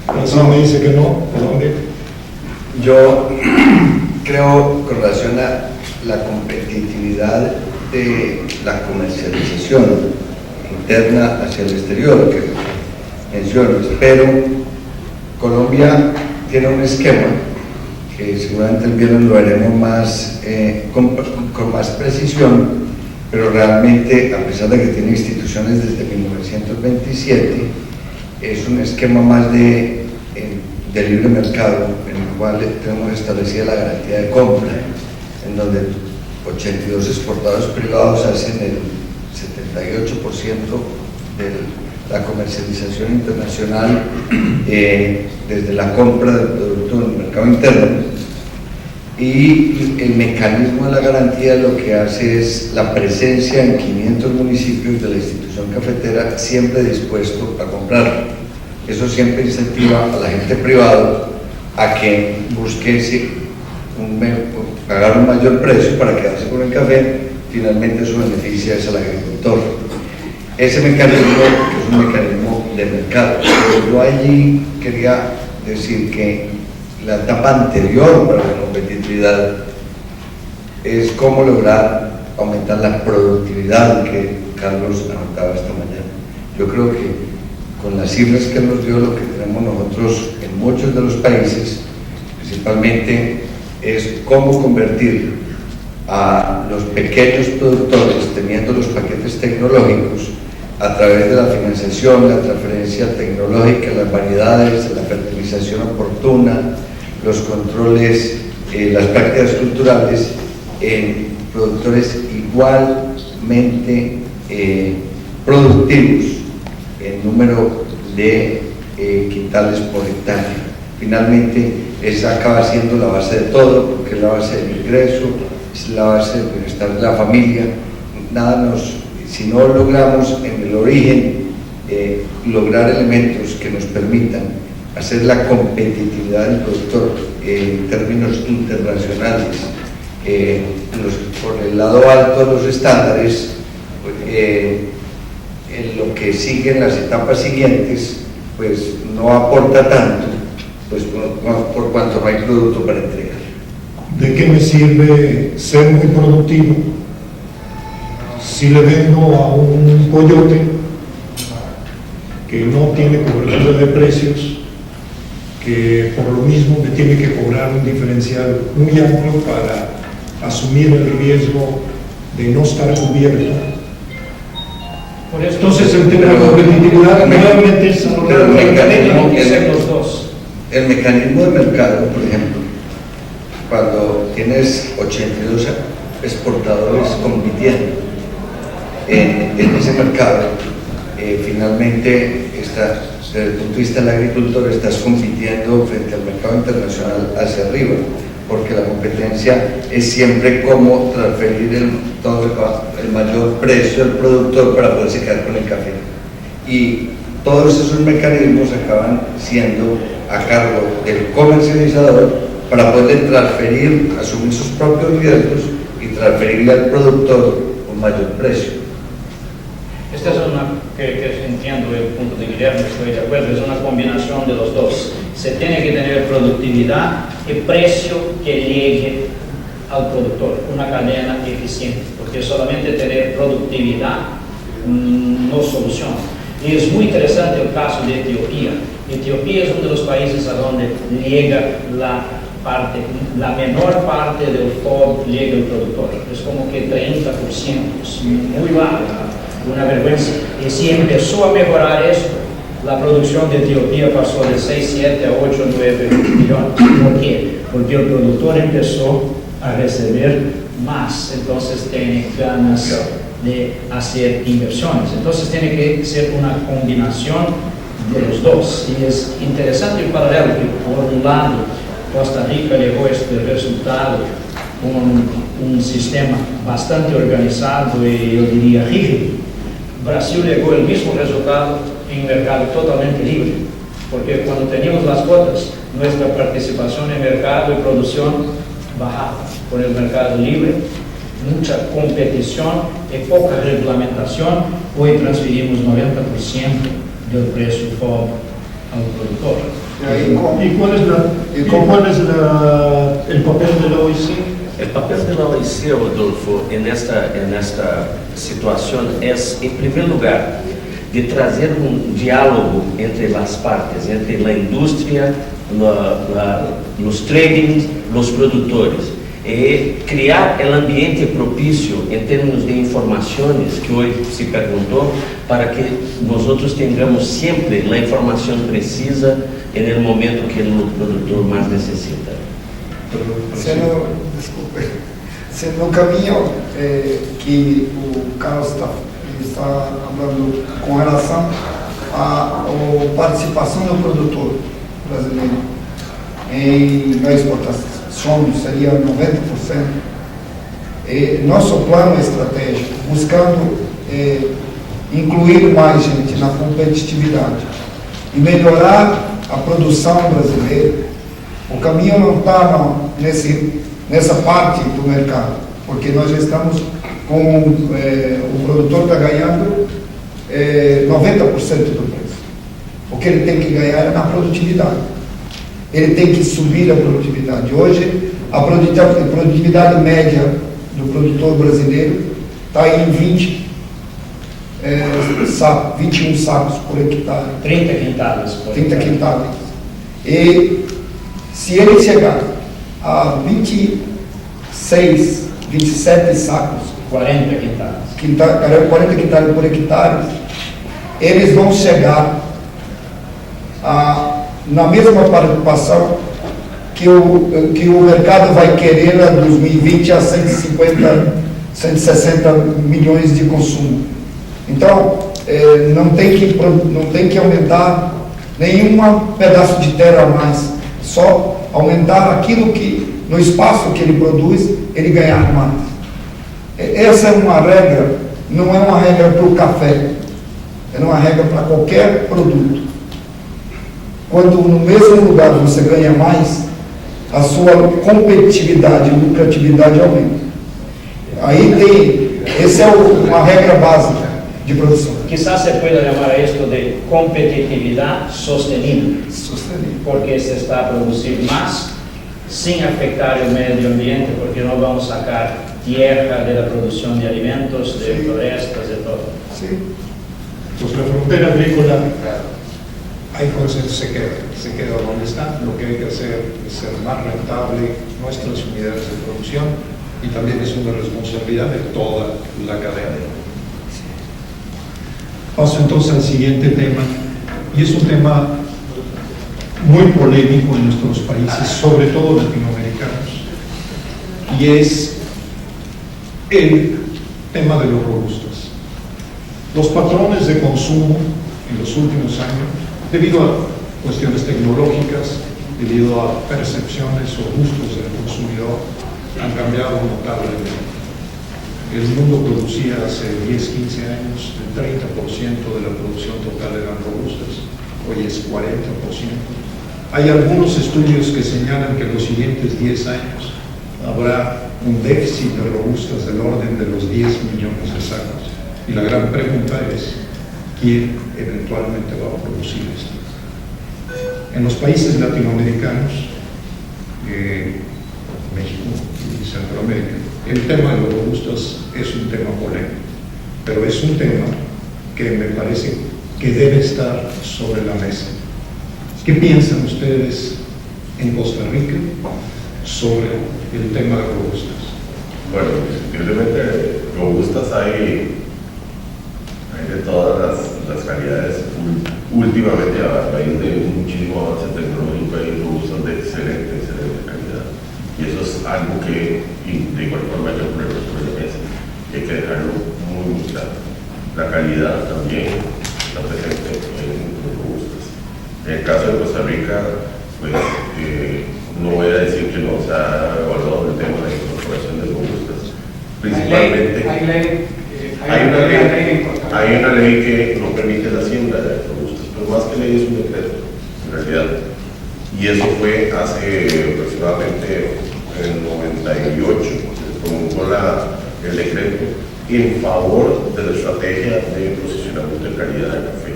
Así me dice que no, Colombia. Yo creo con relación a la competitividad de la comercialización interna hacia el exterior que mencionas, pero Colombia tiene un esquema que seguramente el viernes lo haremos más, con más precisión, pero realmente, a pesar de que tiene instituciones desde 1927, es un esquema más de libre mercado, en el cual tenemos establecida la garantía de compra, en donde 82 exportadores privados hacen el 78% de la comercialización internacional desde la compra del producto en el mercado interno. Y el mecanismo de la garantía lo que hace es la presencia en 500 municipios de la institución cafetera, siempre dispuesto a comprar. Eso siempre incentiva a la gente privada a que busque pagar un mayor precio para quedarse con el café. Finalmente eso beneficia al agricultor. Ese mecanismo es un mecanismo de mercado. Pero yo allí quería decir que la etapa anterior para la competitividad es cómo lograr aumentar la productividad que Carlos anotaba esta mañana. Yo creo que con las cifras que nos dio, lo que tenemos nosotros en muchos de los países, principalmente, es cómo convertir a los pequeños productores, teniendo los paquetes tecnológicos, a través de la financiación, la transferencia tecnológica, las variedades, la fertilización oportuna, los controles, las prácticas culturales, en productores igualmente productivos en número de quintales por hectárea. Finalmente, esa acaba siendo la base de todo, porque es la base del ingreso, es la base del bienestar de la familia. Si no logramos en el origen lograr elementos que nos permitan hacer la competitividad del productor en términos internacionales, por el lado alto de los estándares, en lo que siguen las etapas siguientes, pues no aporta tanto, pues por cuanto no hay producto para entregar. ¿De qué me sirve ser muy productivo si le vendo a un coyote que no tiene cobertura de precios, que por lo mismo me tiene que cobrar un diferencial muy amplio para asumir el riesgo de no estar cubierto? Por eso, Entonces el tema de competitividad nuevamente es el mecanismo de mercado, por ejemplo, cuando tienes 82 exportadores compitiendo en ese mercado, finalmente desde el punto de vista del agricultor estás compitiendo frente al mercado internacional hacia arriba, porque la competencia es siempre cómo transferir el mayor precio del productor para poderse quedar con el café. Y todos esos mecanismos acaban siendo a cargo del comercializador para poder transferir, asumir sus propios riesgos y transferirle al productor un mayor precio. Esta es una, que entiendo el punto de Guillermo, estoy de acuerdo, es una combinación de los dos. Se tiene que tener productividad y precio que llegue al productor, una cadena eficiente, porque solamente tener productividad no soluciona. Y es muy interesante el caso de Etiopía. Etiopía es uno de los países a donde llega la menor parte del FOB llega al productor. Es como que 30%, es muy bajo, una vergüenza. Y si empezó a mejorar esto, la producción de Etiopía pasó de 6, 7 a 8, 9 millones. ¿Por qué? Porque el productor empezó a recibir más, entonces tiene ganas de hacer inversiones. Entonces tiene que ser una combinación de los dos. Y es interesante el paralelo que, por un lado, Costa Rica llegó a este resultado con un sistema bastante organizado y yo diría rígido. Brasil llegó al mismo resultado en un mercado totalmente libre, porque cuando teníamos las cuotas, nuestra participación en mercado y producción bajaba. Con el mercado libre, mucha competición y poca reglamentación, hoy transferimos 90% del precio FOB al productor. ¿Y cuál es el papel de la OIC? El papel de la OIC, Rodolfo, en esta situación es, en primer lugar, de trazer un diálogo entre las partes, entre la industria, los trading, los productores, y crear el ambiente propicio en términos de informaciones que hoy se preguntó, para que nosotros tengamos siempre la información precisa en el momento que el productor más necesita. No caminho que o Carlos está falando com relação à participação do produtor brasileiro na exportação, seria 90%. Nosso plano estratégico, buscando incluir mais gente na competitividade e melhorar a produção brasileira. O caminho não está nessa parte do mercado, porque nós já estamos com o produtor está ganhando 90% do preço. O que ele tem que ganhar é na produtividade. Ele tem que subir a produtividade. Hoje, a produtividade média do produtor brasileiro está em 21 sacos por hectare. 30 quintales por 30 quintales. E se ele chegar a 26, 27 sacos, 40 quintales. 40 quintales por hectare, eles vão chegar na mesma participação que o mercado vai querer em 2020 a 150, 160 milhões de consumo. Então, não tem que aumentar nenhum pedaço de terra a mais, só aumentar aquilo que, no espaço que ele produz, ele ganhar mais. Essa é uma regra, não é uma regra para o café, é uma regra para qualquer produto. Quando no mesmo lugar você ganha mais, a sua competitividade e lucratividade aumenta. Aí essa é uma regra básica de produção. Quizás se pueda llamar esto de competitividad sostenible, porque se está a producir más sin afectar el medio ambiente, porque no vamos a sacar tierra de la producción de alimentos, de florestas, de todo. Sí. Pues la frontera agrícola, hay cosas se queda donde está. Lo que hay que hacer es ser más rentable nuestras unidades de producción, y también es una responsabilidad de toda la cadena. Paso entonces al siguiente tema, y es un tema muy polémico en nuestros países, sobre todo latinoamericanos, y es el tema de los robustos. Los patrones de consumo en los últimos años, debido a cuestiones tecnológicas, debido a percepciones o gustos del consumidor, han cambiado notablemente. El mundo producía hace 10, 15 años el 30% de la producción total eran robustas, hoy es 40%. Hay algunos estudios que señalan que en los siguientes 10 años habrá un déficit de robustas del orden de los 10 millones de sacos. Y la gran pregunta es, ¿quién eventualmente va a producir esto? En los países latinoamericanos, México y Centroamérica, el tema de los robustas es un tema polémico, pero es un tema que me parece que debe estar sobre la mesa. ¿Qué piensan ustedes en Costa Rica sobre el tema de robustas? Bueno, indiscutiblemente robustas hay de todas las calidades. Últimamente, a raíz de muchísimo avance tecnológico, hay robustas de excelente calidad. Y eso es algo que, de igual forma, yo creo que hay que dejarlo muy claro. La calidad también está presente en los robustas. En el caso de Costa Rica, pues no voy a decir que no se ha evaluado el tema de la incorporación de robustas. Principalmente, hay una ley que no permite la siembra de robustas, pero más que ley es un decreto, en realidad. Y eso fue hace aproximadamente en el 98, se promulgó el decreto en favor de la estrategia de posicionamiento de calidad del café,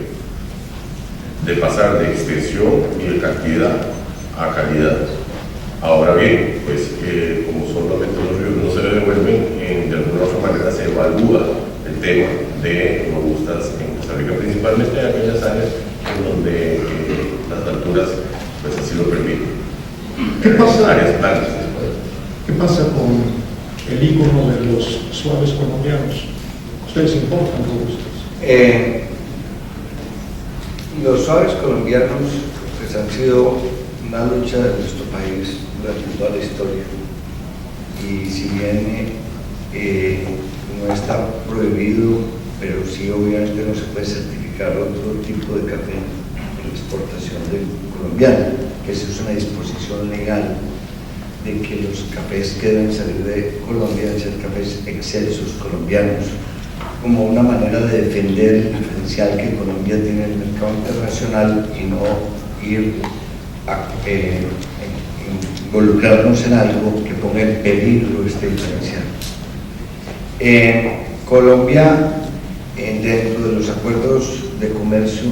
de pasar de extensión y de cantidad a calidad. Ahora bien, pues como solamente los ríos no se le devuelven, de alguna otra manera se evalúa el tema de robustas en Costa Rica, principalmente en aquellas áreas en donde las alturas pues así lo permiten. ¿Qué pasa? Áreas planas. ¿Qué pasa con el ícono de los suaves colombianos? ¿Ustedes importan robustas? Los suaves colombianos pues, han sido una lucha de nuestro país durante toda la historia. Y si bien no está prohibido, pero sí obviamente no se puede certificar otro tipo de café en la exportación colombiana, que eso es una disposición legal de que los cafés que deben salir de Colombia deben ser cafés excelsos colombianos, como una manera de defender el diferencial que Colombia tiene en el mercado internacional y no ir a involucrarnos en algo que ponga en peligro este diferencial. Colombia, dentro de los acuerdos de comercio,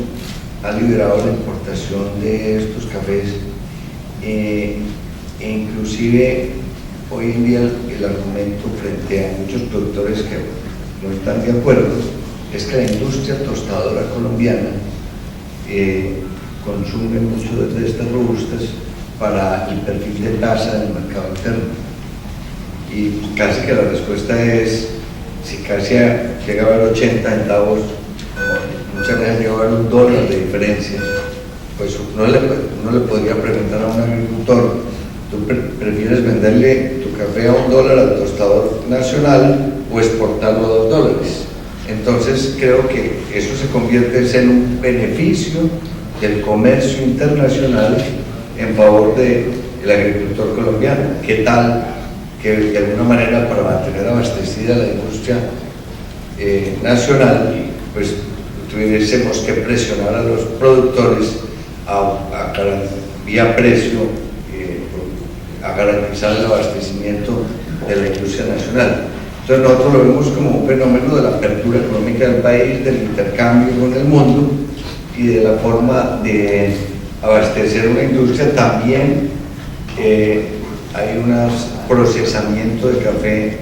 ha liberado la importación de estos cafés e inclusive hoy en día el argumento frente a muchos productores que no están de acuerdo es que la industria tostadora colombiana consume mucho de estas robustas para el perfil de tasa del mercado interno. Y casi que la respuesta es, si casi llega a haber 80 centavos, muchas veces llega a haber $1 de diferencia, pues uno le podría preguntar a un agricultor, ¿tú prefieres venderle tu café a $1 al tostador nacional o exportarlo a $2? Entonces creo que eso se convierte en un beneficio del comercio internacional en favor del agricultor colombiano. ¿Qué tal que de alguna manera para mantener abastecida la industria nacional, pues tuviésemos que presionar a los productores vía precio a garantizar el abastecimiento de la industria nacional? Entonces nosotros lo vemos como un fenómeno de la apertura económica del país, del intercambio con el mundo y de la forma de abastecer una industria. También hay un procesamiento de café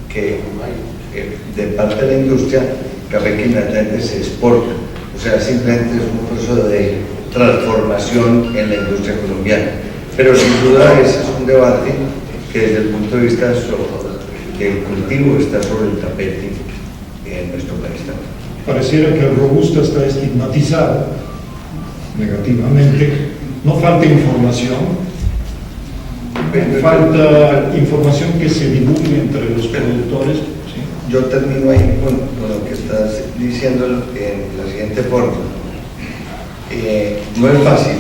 que de parte de la industria, café que inmediatamente se exporta, o sea, simplemente es un proceso de transformación en la industria colombiana. Pero sin duda ese es un debate que desde el punto de vista del cultivo está sobre el tapete en nuestro país también. Pareciera que el robusta está estigmatizado negativamente. No falta información, falta información que se divulgue entre los productores. ¿Sí? Yo termino ahí con lo que estás diciendo en la siguiente forma. No es fácil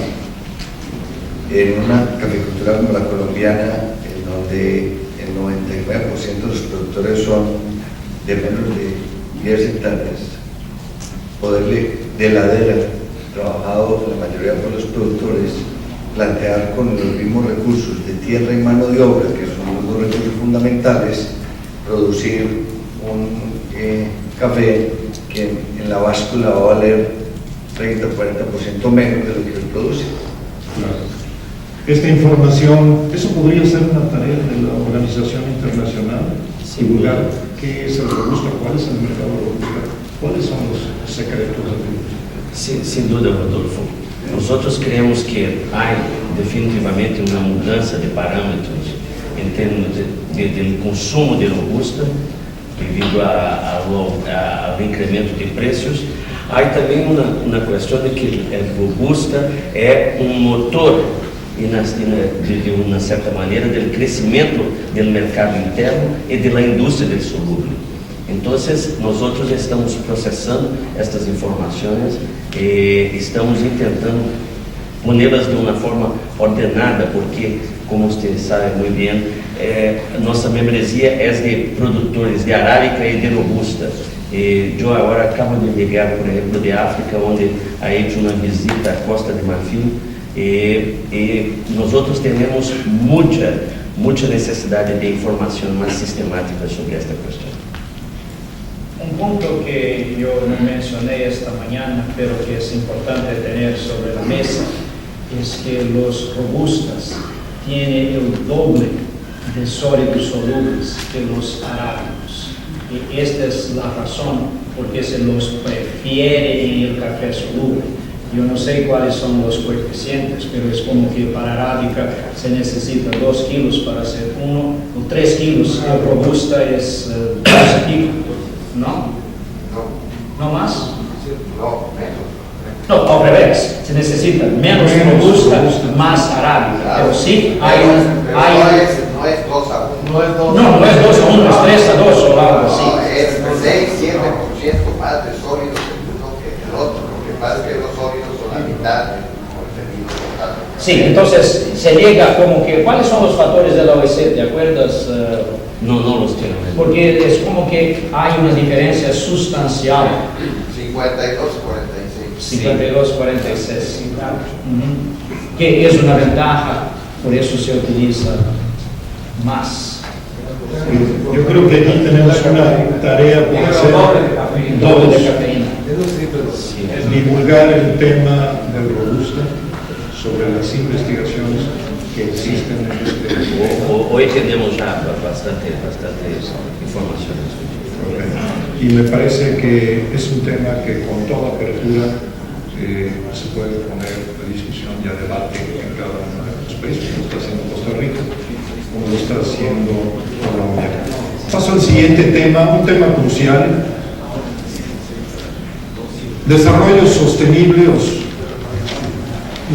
en una caficultura como la colombiana, en donde el 99% de los productores son de menos de 10 hectáreas, poderle de ladera, trabajado la mayoría por los productores, plantear con los mismos recursos de tierra y mano de obra, que son los dos recursos fundamentales, producir un café que en la báscula va a valer 30 o 40% menos de lo que se produce. Claro. Esta información, eso podría ser una tarea de la organización internacional, divulgar qué es el robusta, cuál es el mercado robusta, cuáles son los secretos del robusta. Sin duda, Rodolfo. Nosotros creemos que hay definitivamente una mudanza de parámetros en términos del consumo de robusta debido al incremento de precios. Hay también una cuestión de que el robusta es un motor de una cierta manera del crecimiento del mercado interno y de la industria del soluble. Entonces, nosotros estamos procesando estas informaciones y estamos intentando ponerlas de una forma ordenada, porque, como usted sabe muy bien, nuestra membresía es de productores de arábica y de robusta. Yo ahora acabo de llegar, por ejemplo, de África, donde ha hecho una visita a Costa de Marfil, y nosotros tenemos mucha necesidad de información más sistemática sobre esta cuestión. Un punto que yo no mencioné esta mañana, pero que es importante tener sobre la mesa, es que los robustas tienen el doble de sólidos solubles que los arábicos. Y esta es la razón por qué se los prefiere en el café soluble. Yo no sé cuáles son los coeficientes, pero es como que para arábica se necesita 2 kilos para hacer 1 o 3 kilos. El robusta es 12 kilos. ¿No? ¿No más? No, menos. No, al revés. Se necesita menos robusta, más arábica. Pero sí hay No es 2 a 1. No es 2 a 1, es 3 a 2 o algo así. No, es 6-7% más de sólidos el uno que el otro. Lo que pasa es que los sólidos son la mitad del contenido total. Sí, entonces se llega como que, ¿cuáles son los factores de la OECD? ¿Te acuerdas? No los tengo. Porque es como que hay una diferencia sustancial. 52-46. Que es una ventaja, por eso se utiliza más. Yo creo que aquí tenemos una tarea por hacer, doble de cafeína. Divulgar el tema del robusta sobre las investigaciones que existen en este. Hoy tenemos ya bastante informaciones. Y me parece que es un tema que con toda apertura se puede poner a discusión y a debate en cada uno de los países, como está haciendo Costa Rica, como lo está haciendo Colombia. Paso al siguiente tema, un tema crucial. Desarrollo sostenible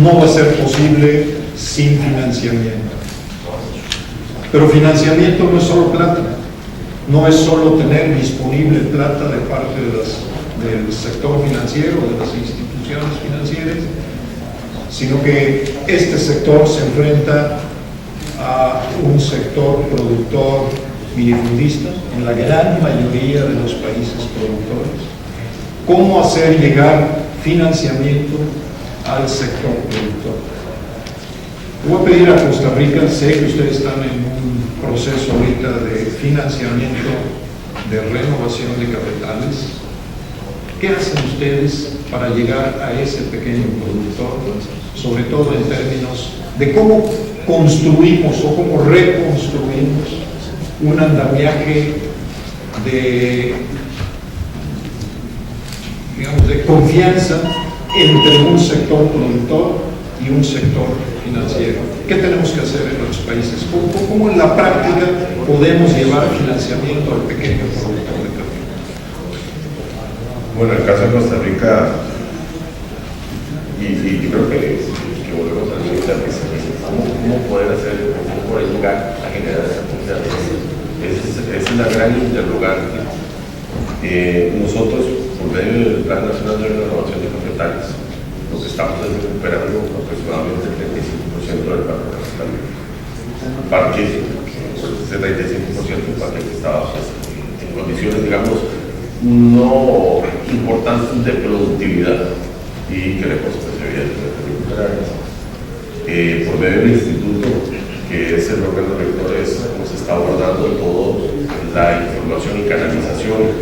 no va a ser posible sin financiamiento. Pero financiamiento no es solo plata, no es solo tener disponible plata de parte del sector financiero, de las instituciones financieras, sino que este sector se enfrenta a un sector productor minifundista en la gran mayoría de los países productores. ¿Cómo hacer llegar financiamiento al sector productor? Voy a pedir a Costa Rica, sé que ustedes están en un proceso ahorita de financiamiento, de renovación de capitales. ¿Qué hacen ustedes para llegar a ese pequeño productor, sobre todo en términos de cómo construimos o cómo reconstruimos un andamiaje de confianza entre un sector productor y un sector financiero? ¿Qué tenemos que hacer en otros países? ¿Cómo en la práctica podemos llevar financiamiento al pequeño productor de café? Bueno, en el caso de Costa Rica, y creo que volvemos a la cómo poder hacer, cómo poder llegar a generar esa confianza. Es una gran interrogante. Nosotros, por medio del Plan Nacional de Renovación de Capitales, lo que estamos es recuperando aproximadamente el 35% del parque capital. El parque, ese 35% del parque que estaba en condiciones, digamos, no importantes de productividad, y queremos, pues, evidentemente recuperar eso. por medio del instituto, que es el órgano rector, hemos estado abordando todo la información y canalización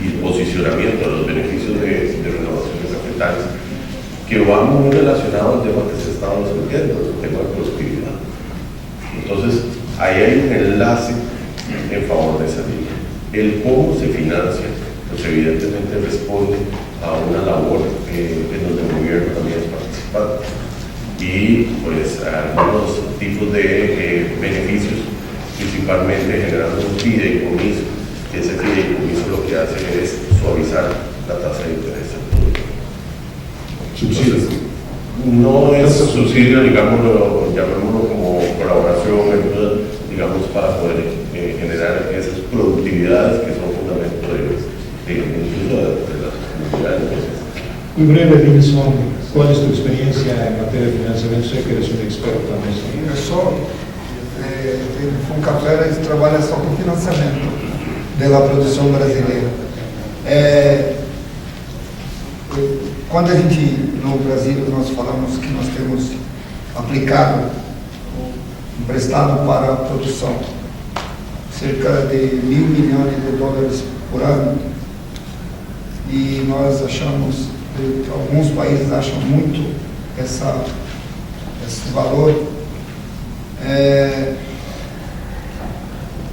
y posicionamiento de los beneficios de renovaciones cafetales, que va muy relacionado al tema que se estaba discutiendo, el tema de productividad. Entonces, ahí hay un enlace en favor de esa línea. El cómo se financia, pues evidentemente responde a una labor en donde el gobierno también es participante. Y pues algunos tipos de beneficios, principalmente generando un fideicomiso, que ese fideicomiso lo que hace es suavizar la tasa de interés del producto. Entonces, no es subsidio, digámoslo, llamémoslo como colaboración, ayuda, digamos, para poder generar esas productividades que son fundamento incluso de las comunidades. Muy breve, Wilson, ¿cuál es tu experiencia en materia de financiamiento? Sé que eres un experto en eso. Eu sou, Funcafé trabalha só com financiamento da produção brasileira. Quando a gente, no Brasil, nós falamos que nós temos aplicado, emprestado para a produção, cerca de $1.000 milhões por ano, e nós achamos, alguns países acham muito esse valor.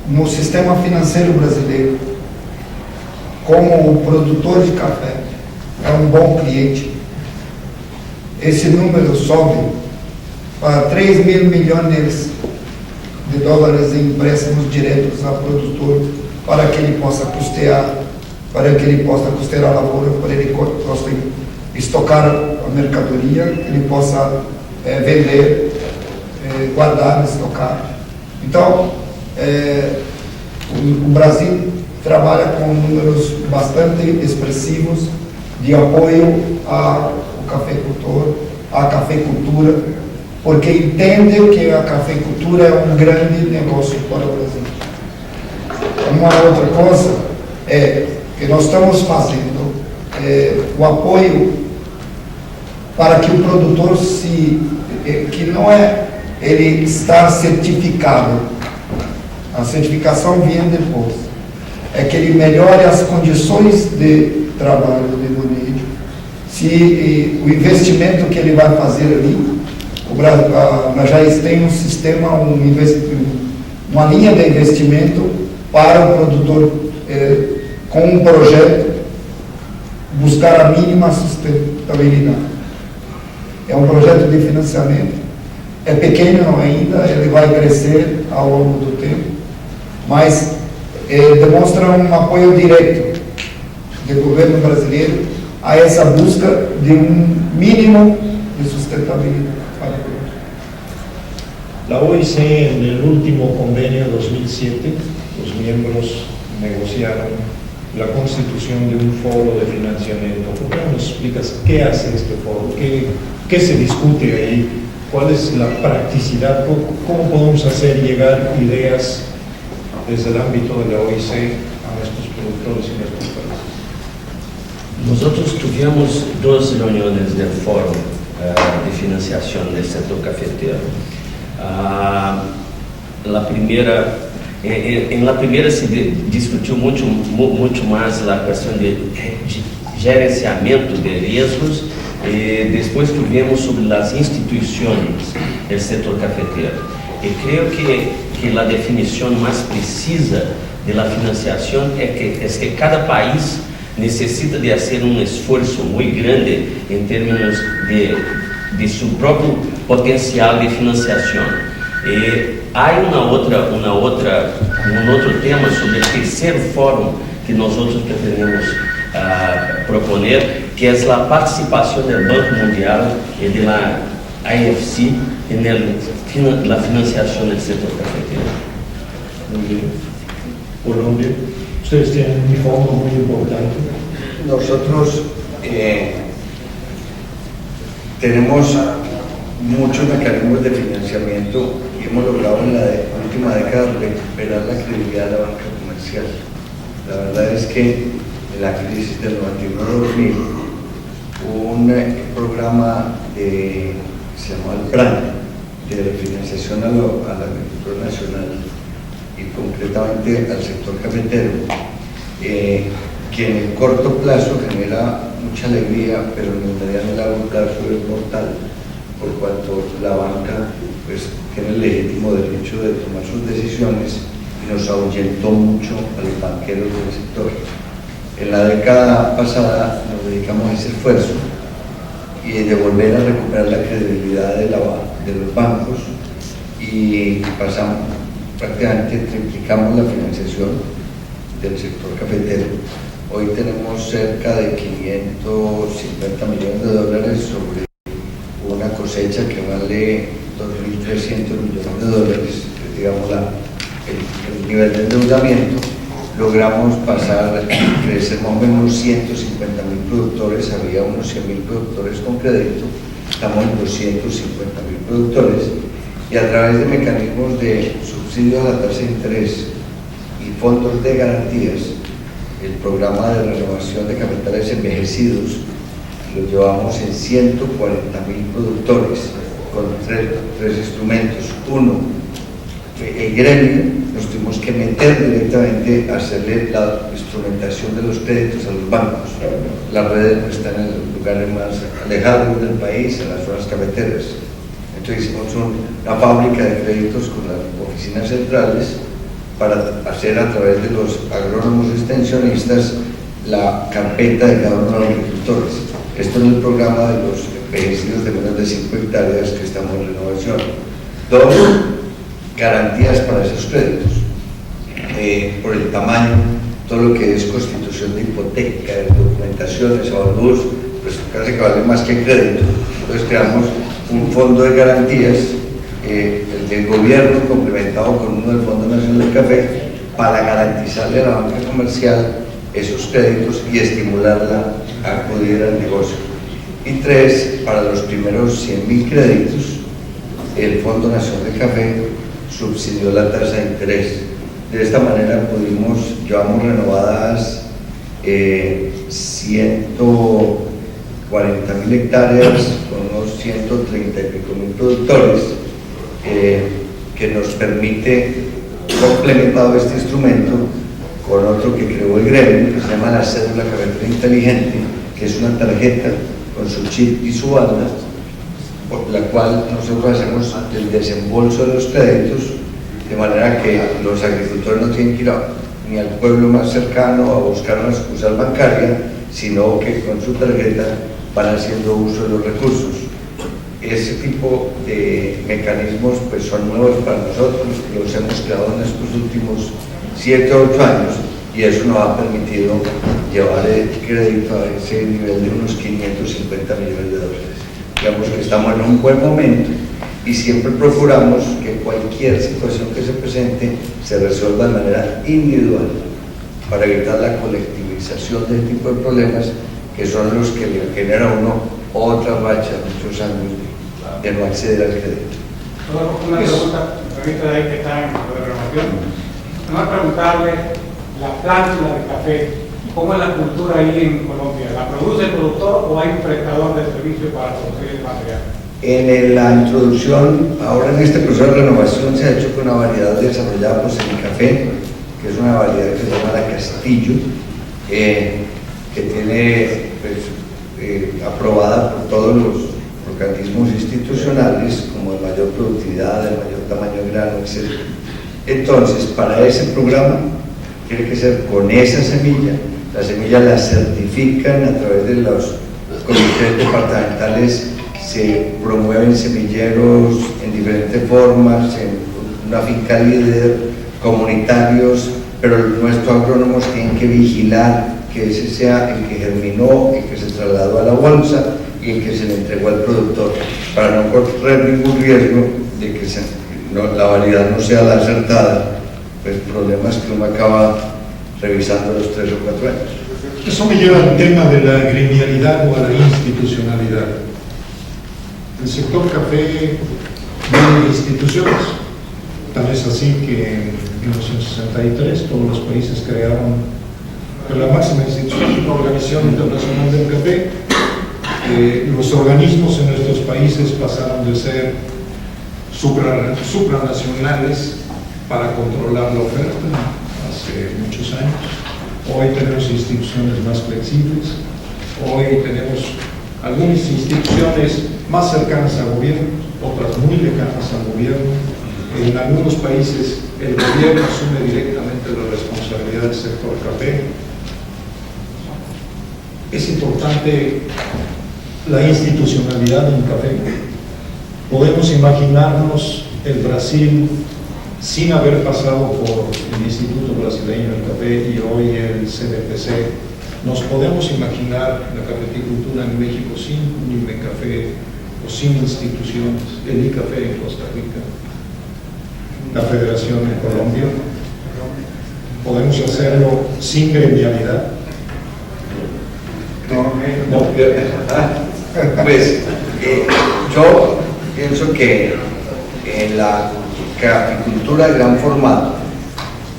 No sistema financeiro brasileiro, como o produtor de café é um bom cliente, esse número sobe para $3.000 milhões em empréstimos diretos ao produtor, para que ele possa custear a lavoura, para ele possa estocar a mercadoria, que ele possa vender, guardar, estocar. Então, o Brasil trabalha com números bastante expressivos de apoio ao cafeicultor, à cafeicultura, porque entende que a cafeicultura é um grande negócio para o Brasil. Uma outra coisa é que nós estamos fazendo o apoio para que o produtor que não é ele estar certificado, a certificação vem depois, é que ele melhore as condições de trabalho, de manejo, se o investimento que ele vai fazer ali, nós já tem um sistema, uma linha de investimento para o produtor, com um projeto, buscar a mínima sustentabilidade. É um projeto de financiamento, é pequeno ainda, ele vai crescer ao longo do tempo, mas demonstra um apoio direto do governo brasileiro a essa busca de um mínimo de sustentabilidade. La OIC, en el último convenio de 2007, los miembros negociaron la constitución de un foro de financiamiento. ¿Por qué no nos explicas qué hace este foro? ¿Qué se discute ahí? ¿Cuál es la practicidad? ¿Cómo podemos hacer llegar ideas desde el ámbito de la OIC a nuestros productores y nuestros países? Nosotros tuvimos dos reuniones del foro de financiación del sector cafetero. En la primera se discutió mucho más la cuestión de gerenciamiento de riesgos. Después tuvimos sobre las instituciones del sector cafetero. Y creo que la definición más precisa de la financiación es que cada país necesita de hacer un esfuerzo muy grande en términos de su propio potencial de financiación. Hay un otro tema sobre el tercer foro que nosotros pretendemos proponer, que es la participación del Banco Mundial y de la AFC en la financiación del sector cafetero. Muy bien. Colombia, ustedes tienen un fondo muy importante. Nosotros tenemos muchos mecanismos de financiamiento y hemos logrado en la última década recuperar la credibilidad de la banca comercial. La verdad es que en la crisis del 91-2000 hubo un programa que se llamó el PRAN, de refinanciación a la agricultura nacional y concretamente al sector cafetero, que en el corto plazo genera mucha alegría, pero en el mediano y largo plazo es mortal, por cuanto la banca pues tiene el legítimo derecho de tomar sus decisiones y nos ahuyentó mucho a los banqueros del sector. En la década pasada nos dedicamos a ese esfuerzo y de volver a recuperar la credibilidad de los bancos y pasamos, prácticamente triplicamos la financiación del sector cafetero. Hoy tenemos cerca de 550 millones de dólares sobre una cosecha que vale 2.300 millones de dólares, que digamos el nivel de endeudamiento. Logramos crecer más o menos 150.000 productores, había unos 100.000 productores con crédito, estamos en 250.000 productores, y a través de mecanismos de subsidio a la tasa de interés y fondos de garantías, el programa de renovación de capitales envejecidos lo llevamos en 140.000 productores con tres instrumentos. Uno, el gremio, nos tuvimos que meter directamente a hacerle la instrumentación de los créditos a los bancos. Las redes no están en los lugares más alejados del país, en las zonas cafeteras. Entonces hicimos una fábrica de créditos con las oficinas centrales para hacer a través de los agrónomos extensionistas la carpeta de cada uno de los agricultores. Esto es el programa de los envejecidos de menos de 5 hectáreas que estamos en renovación. Dos, garantías para esos créditos. Por el tamaño, todo lo que es constitución de hipoteca, documentaciones, avalúos, pues casi que vale más que crédito. Entonces creamos un fondo de garantías, el del gobierno complementado con uno del Fondo Nacional del Café, para garantizarle a la banca comercial esos créditos y estimularla a acudir al negocio. Y tres, para los primeros 100.000 créditos, el Fondo Nacional del Café subsidió la tasa de interés. De esta manera llevamos renovadas 140.000 hectáreas con unos 130 y pico mil productores, que nos permite, complementado este instrumento con otro que creó el gremio, que se llama la cédula cafetera inteligente, que es una tarjeta con su chip y su banda, por la cual nosotros hacemos el desembolso de los créditos, de manera que los agricultores no tienen que ir ni al pueblo más cercano a buscar una sucursal bancaria, sino que con su tarjeta van haciendo uso de los recursos. Ese tipo de mecanismos pues son nuevos para nosotros, los hemos creado en estos últimos 7 o 8 años, y eso nos ha permitido llevar el crédito a ese nivel de unos 550 millones de dólares. Digamos que estamos en un buen momento y siempre procuramos que cualquier situación que se presente se resuelva de manera individual para evitar la colectivización de este tipo de problemas, que son los que le generan a uno otra racha de muchos años de no acceder al crédito. Una pregunta, ahorita ahí que está en la renovación. Vamos a preguntarle la plántula de café, ¿cómo es la cultura ahí en Colombia? ¿La produce el productor o hay un prestador de servicio para producir el material? En la introducción, ahora en este proceso de renovación se ha hecho con una variedad desarrollada pues, en el café, que es una variedad que se llama la Castillo, que tiene pues, aprobada por todos los organismos institucionales como de mayor productividad, de mayor tamaño de grano, etc. Entonces, para ese programa tiene que ser con esa semilla. La semilla la certifican a través de los comités departamentales, se promueven semilleros en diferentes formas, en una finca líder, comunitarios, pero nuestros agrónomos tienen que vigilar que ese sea el que germinó, el que se trasladó a la bolsa y el que se le entregó al productor, para no correr ningún riesgo de que la variedad no sea la acertada, pues problemas que uno acaba revisando los 3 o 4 años. Eso me lleva al tema de la gremialidad o a la institucionalidad. El sector café viene de instituciones, tal es así que en 1963 todos los países crearon la máxima institución, la Organización Internacional del Café. Los organismos en nuestros países pasaron de ser supranacionales para controlar la oferta hace muchos años. Hoy tenemos instituciones más flexibles, hoy tenemos algunas instituciones más cercanas al gobierno, otras muy lejanas al gobierno. En algunos países el gobierno asume directamente la responsabilidad del sector café. Es importante la institucionalidad de un café. Podemos imaginarnos el Brasil sin haber pasado por el Instituto Brasileño del Café y hoy el CBPC. Nos podemos imaginar la cafeticultura en México sin un INMECAFE o sin instituciones, el ICAFE en Costa Rica, la Federación en Colombia. Podemos hacerlo sin gremialidad. Pues yo pienso que en la caficultura de gran formato,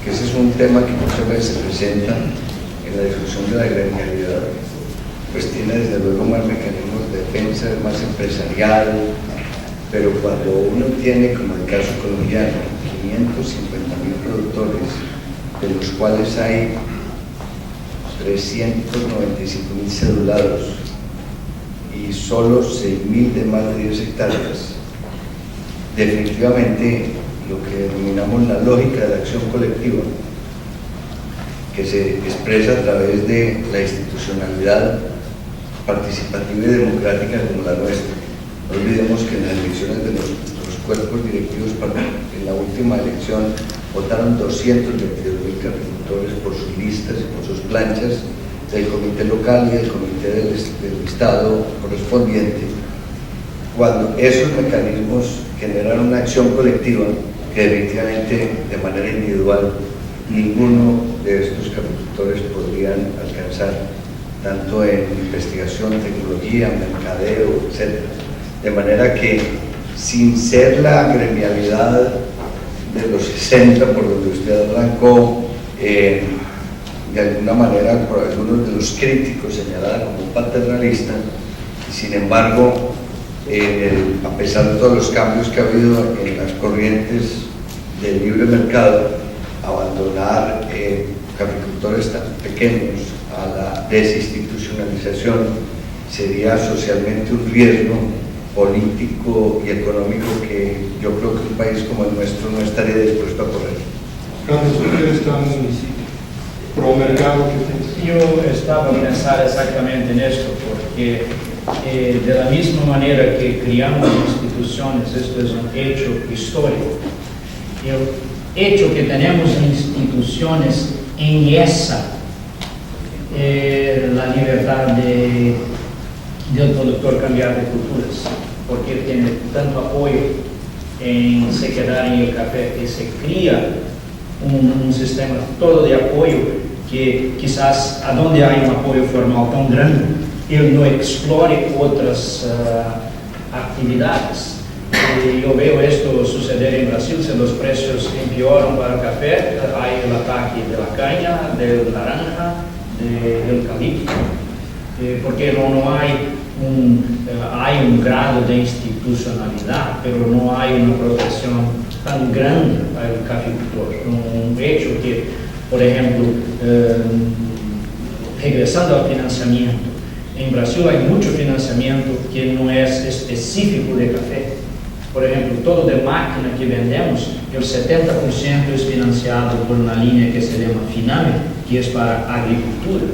que ese es un tema que muchas veces se presenta en la discusión de la gremialidad, pues tiene desde luego más mecanismos de defensa, más empresarial, pero cuando uno tiene, como el caso colombiano, 550.000 productores, de los cuales hay 395.000 cedulados y solo 6.000 de más de 10 hectáreas, definitivamente lo que denominamos la lógica de la acción colectiva, que se expresa a través de la institucionalidad participativa y democrática como la nuestra. No olvidemos que en las elecciones de los cuerpos directivos, en la última elección, votaron 222.000 caficultores por sus listas y por sus planchas del comité local y del comité del estado correspondiente, cuando esos mecanismos generan una acción colectiva que definitivamente de manera individual ninguno de estos caficultores podrían alcanzar, tanto en investigación, tecnología, mercadeo, etc. De manera que, sin ser la gremialidad de los 60 por donde usted arrancó, de alguna manera por algunos de los críticos señalada como paternalista, y sin embargo, a pesar de todos los cambios que ha habido en las corrientes del libre mercado, abandonar caficultores tan pequeños a la desinstitucionalización sería socialmente un riesgo político y económico que yo creo que un país como el nuestro no estaría dispuesto a correr. Carlos, ustedes están pro mercado. Yo estaba pensando exactamente en esto, porque de la misma manera que creamos instituciones, esto es un hecho histórico. El hecho que tenemos instituciones en esa la libertad del productor cambiar de culturas, porque tiene tanto apoyo en se quedar en el café, que se cría un sistema todo de apoyo que quizás a donde hay un apoyo formal tan grande, él no explore otras actividades. Yo veo esto suceder en Brasil, si los precios empeoran para el café, hay el ataque de la caña, del naranja, del eucalipto, porque no hay un grado de institucionalidad, pero no hay una protección tan grande para el caficultor. Un hecho que, por ejemplo, regresando al financiamiento, en Brasil hay mucho financiamiento que no es específico de café. Por ejemplo, todo de máquina que vendemos, el 70% es financiado por una línea que se llama FINAME, que es para agricultura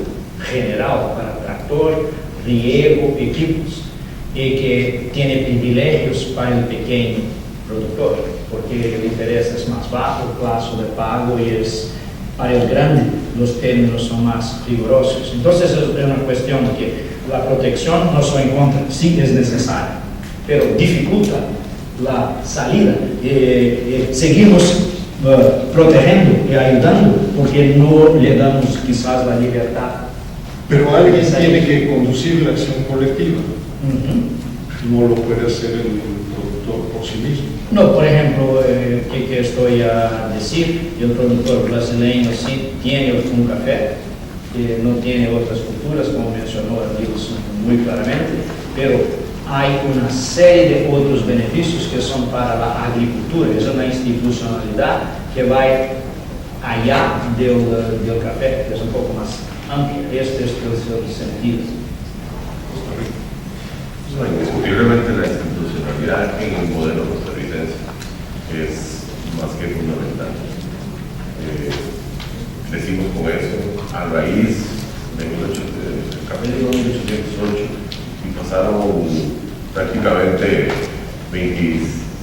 general, para tractor, riego, equipos, y que tiene privilegios para el pequeño productor, porque el interés es más bajo, el plazo de pago, y es para el grande los términos son más rigurosos. Entonces es una cuestión que la protección no soy en contra, sí es necesaria, pero dificulta la salida. Seguimos protegiendo y ayudando porque no le damos quizás la libertad. Pero alguien tiene que conducir la acción colectiva. No lo puede hacer el productor por sí mismo. No, por ejemplo, que estoy a decir, el productor brasileño sí tiene un café, que no tiene otras culturas, como mencionó Adilson muy claramente, pero hay una serie de otros beneficios que son para la agricultura. Es una institucionalidad que va allá del café, que es un poco más amplia. Este es el sentido. Indiscutiblemente la institucionalidad en el modelo costarricense es más que fundamental. Crecimos con eso a raíz del café llegó en 1808 y pasaron prácticamente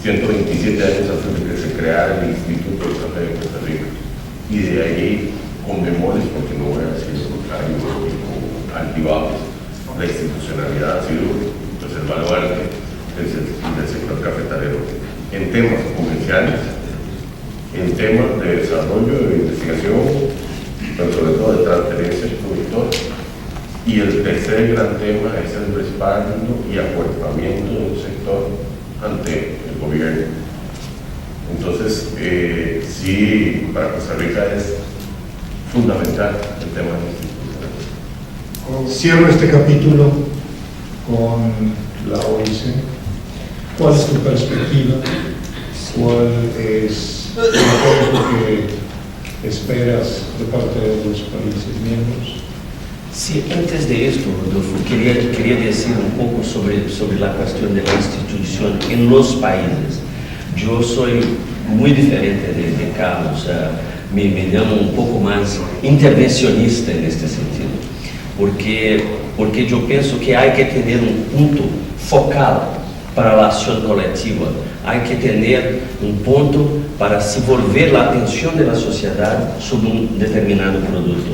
127 años antes de que se creara el Instituto del Café de Costa Rica. Y de ahí, con memorias, porque no voy a decir lo contrario, con altibajos, la institucionalidad ha sido pues, el baluarte del sector cafetalero en temas comerciales, en temas de desarrollo, de investigación, pero sobre todo de transferencia al productor. Y el tercer gran tema es el respaldo y acuerpamiento del sector ante el gobierno. Entonces, sí, para Costa Rica es fundamental el tema institucional. Cierro este capítulo con la OIC. ¿Cuál es tu perspectiva? ¿Cuál es el apoyo que esperas de parte de los países miembros? Sí, antes de esto, Rodolfo, quería decir un poco sobre la cuestión de la institución en los países. Yo soy muy diferente de Carlos, me llamo un poco más intervencionista en este sentido, porque yo pienso que hay que tener un punto focal para la acción colectiva, hay que tener un punto para se volver la atención de la sociedad sobre un determinado producto.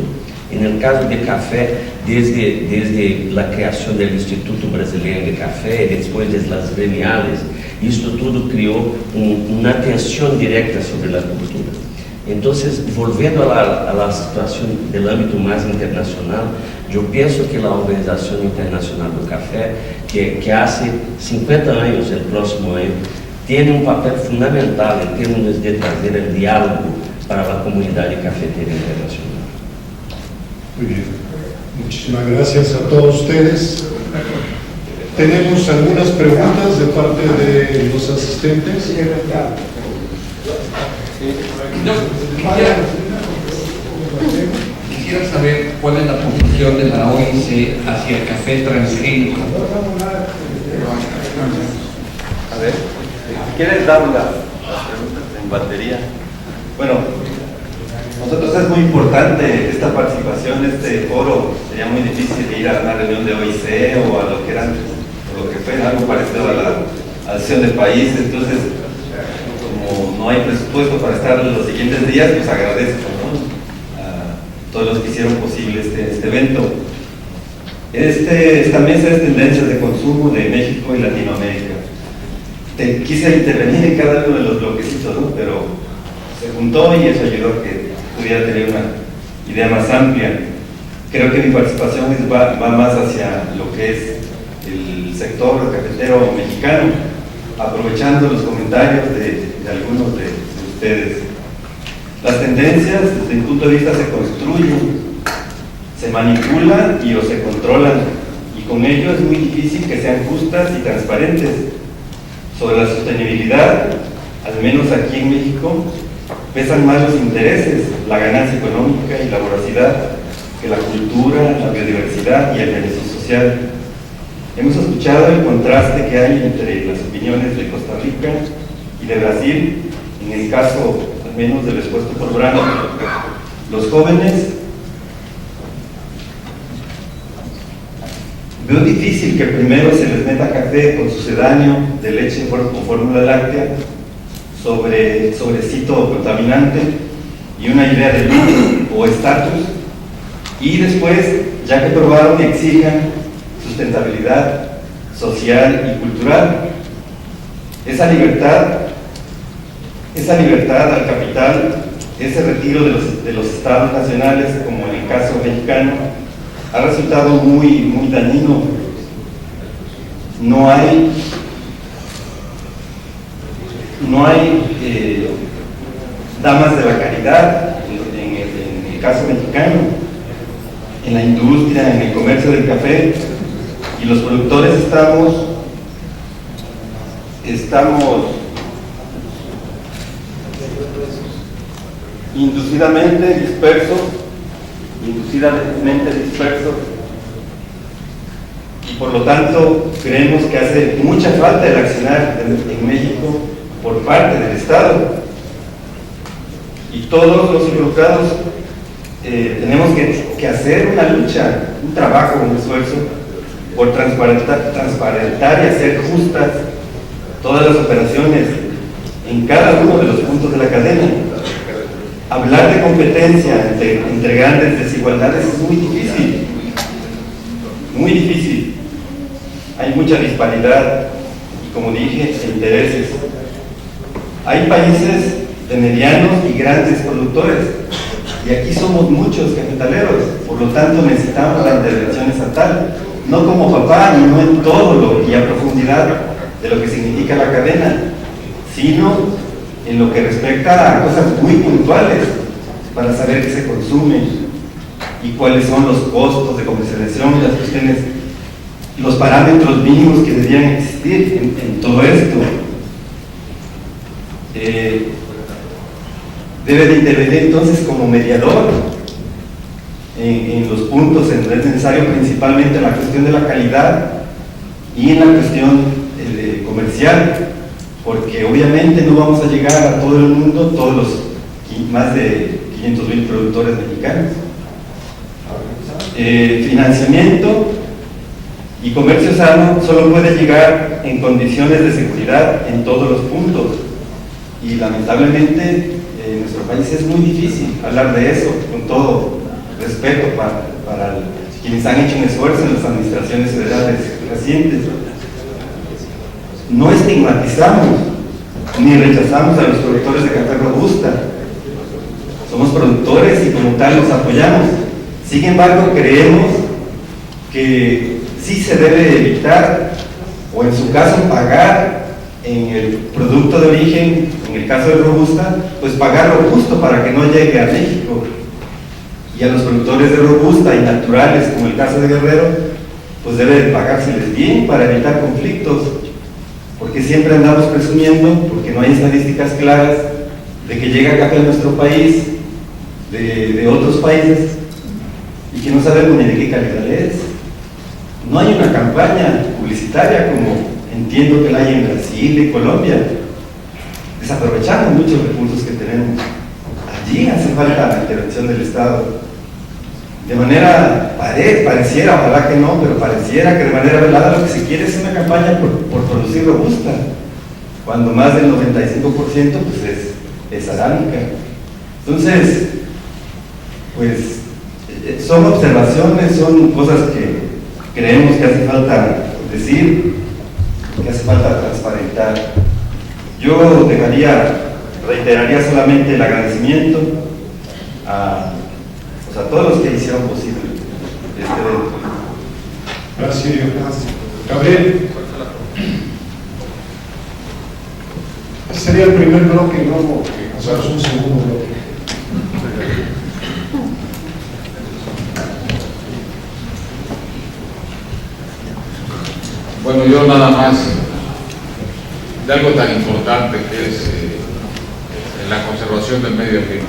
En el caso de café, desde la creación del Instituto Brasileño de Café, después de las gremiales, esto todo creó una atención directa sobre la cultura. Entonces, volviendo a la situación del ámbito más internacional, yo pienso que la Organización Internacional del Café, que hace 50 años, el próximo año, tiene un papel fundamental en términos de traer el diálogo para la comunidad cafetera internacional. Muy bien, muchísimas gracias a todos ustedes. Tenemos algunas preguntas de parte de los asistentes. Quisiera saber cuál es la posición de la OIC hacia el café transgénico. A ver, si quieres dar las preguntas en batería. Bueno, nosotros es muy importante esta participación, este foro. Sería muy difícil ir a una reunión de OIC o a lo que era antes, o lo que fue algo parecido a la acción del país. Entonces, como no hay presupuesto para estar los siguientes días, pues agradezco, ¿no?, a todos los que hicieron posible este evento. Esta mesa es tendencias de consumo de México y Latinoamérica. Quise intervenir en cada uno de los bloquecitos, ¿no?, pero se juntó y eso ayudó a que pudiera tener una idea más amplia. Creo que mi participación va más hacia lo que es el sector cafetero mexicano, aprovechando los comentarios de algunos de ustedes. Las tendencias, desde mi punto de vista, se construyen, se manipulan y o se controlan, y con ello es muy difícil que sean justas y transparentes. Sobre la sostenibilidad, al menos aquí en México, pesan más los intereses, la ganancia económica y la voracidad, que la cultura, la biodiversidad y el beneficio social. Hemos escuchado el contraste que hay entre las opiniones de Costa Rica y de Brasil, en el caso al menos del expuesto por Brando. Los jóvenes, veo difícil que primero se les meta café con sucedáneo de leche con fórmula láctea, sobrecito contaminante y una idea de lujo o estatus, y después, ya que probaron, exijan sustentabilidad social y cultural. Esa libertad al capital, ese retiro de los estados nacionales, como en el caso mexicano, ha resultado muy dañino. No hay damas de la caridad en el caso mexicano, en la industria, en el comercio del café, y los productores estamos estamos inducidamente dispersos, y por lo tanto creemos que hace mucha falta el accionar en México por parte del Estado, y todos los involucrados tenemos que hacer una lucha, un trabajo, un esfuerzo por transparentar y hacer justas todas las operaciones en cada uno de los puntos de la cadena. Hablar de competencia entre grandes desigualdades es muy difícil, muy difícil. Hay mucha disparidad y, como dije, intereses. Hay países de medianos y grandes productores, y aquí somos muchos cafetaleros, por lo tanto necesitamos la intervención estatal, no como papá y no en todo y a profundidad de lo que significa la cadena, sino en lo que respecta a cosas muy puntuales para saber qué se consume y cuáles son los costos de comercialización, las cuestiones, los parámetros mínimos que deberían existir en todo esto. Debe de intervenir entonces como mediador en los puntos en donde es necesario, principalmente en la cuestión de la calidad y en la cuestión comercial, porque obviamente no vamos a llegar a todo el mundo, todos los más de 500,000 productores mexicanos. Financiamiento y comercio sano solo puede llegar en condiciones de seguridad en todos los puntos, y lamentablemente en nuestro país es muy difícil hablar de eso, con todo respeto para quienes han hecho un esfuerzo en las administraciones federales recientes. No estigmatizamos ni rechazamos a los productores de café robusta, somos productores y como tal los apoyamos. Sin embargo, creemos que sí se debe evitar, o en su caso pagar en el producto de origen, en el caso de robusta, pues pagar lo justo para que no llegue a México. Y a los productores de robusta y naturales, como el caso de Guerrero, pues debe pagárseles bien para evitar conflictos, porque siempre andamos presumiendo, porque no hay estadísticas claras, de que llega café a nuestro país de otros países y que no sabemos ni de qué calidad es. No hay una campaña publicitaria como entiendo que la hay en Brasil y Colombia. Desaprovechamos muchos recursos que tenemos. Allí hace falta la intervención del Estado. De manera pareciera, ojalá que no, pero pareciera que de manera velada lo que se quiere es una campaña por producir robusta, cuando más del 95% pues es arábica. Entonces, pues son observaciones, son cosas que creemos que hace falta decir, que hace falta transparentar. Yo reiteraría solamente el agradecimiento a todos los que hicieron posible este evento. Gracias. Gabriel. Este sería el primer bloque, luego hacemos un segundo bloque. Bueno, yo nada más de algo tan importante que es la conservación del medio ambiente.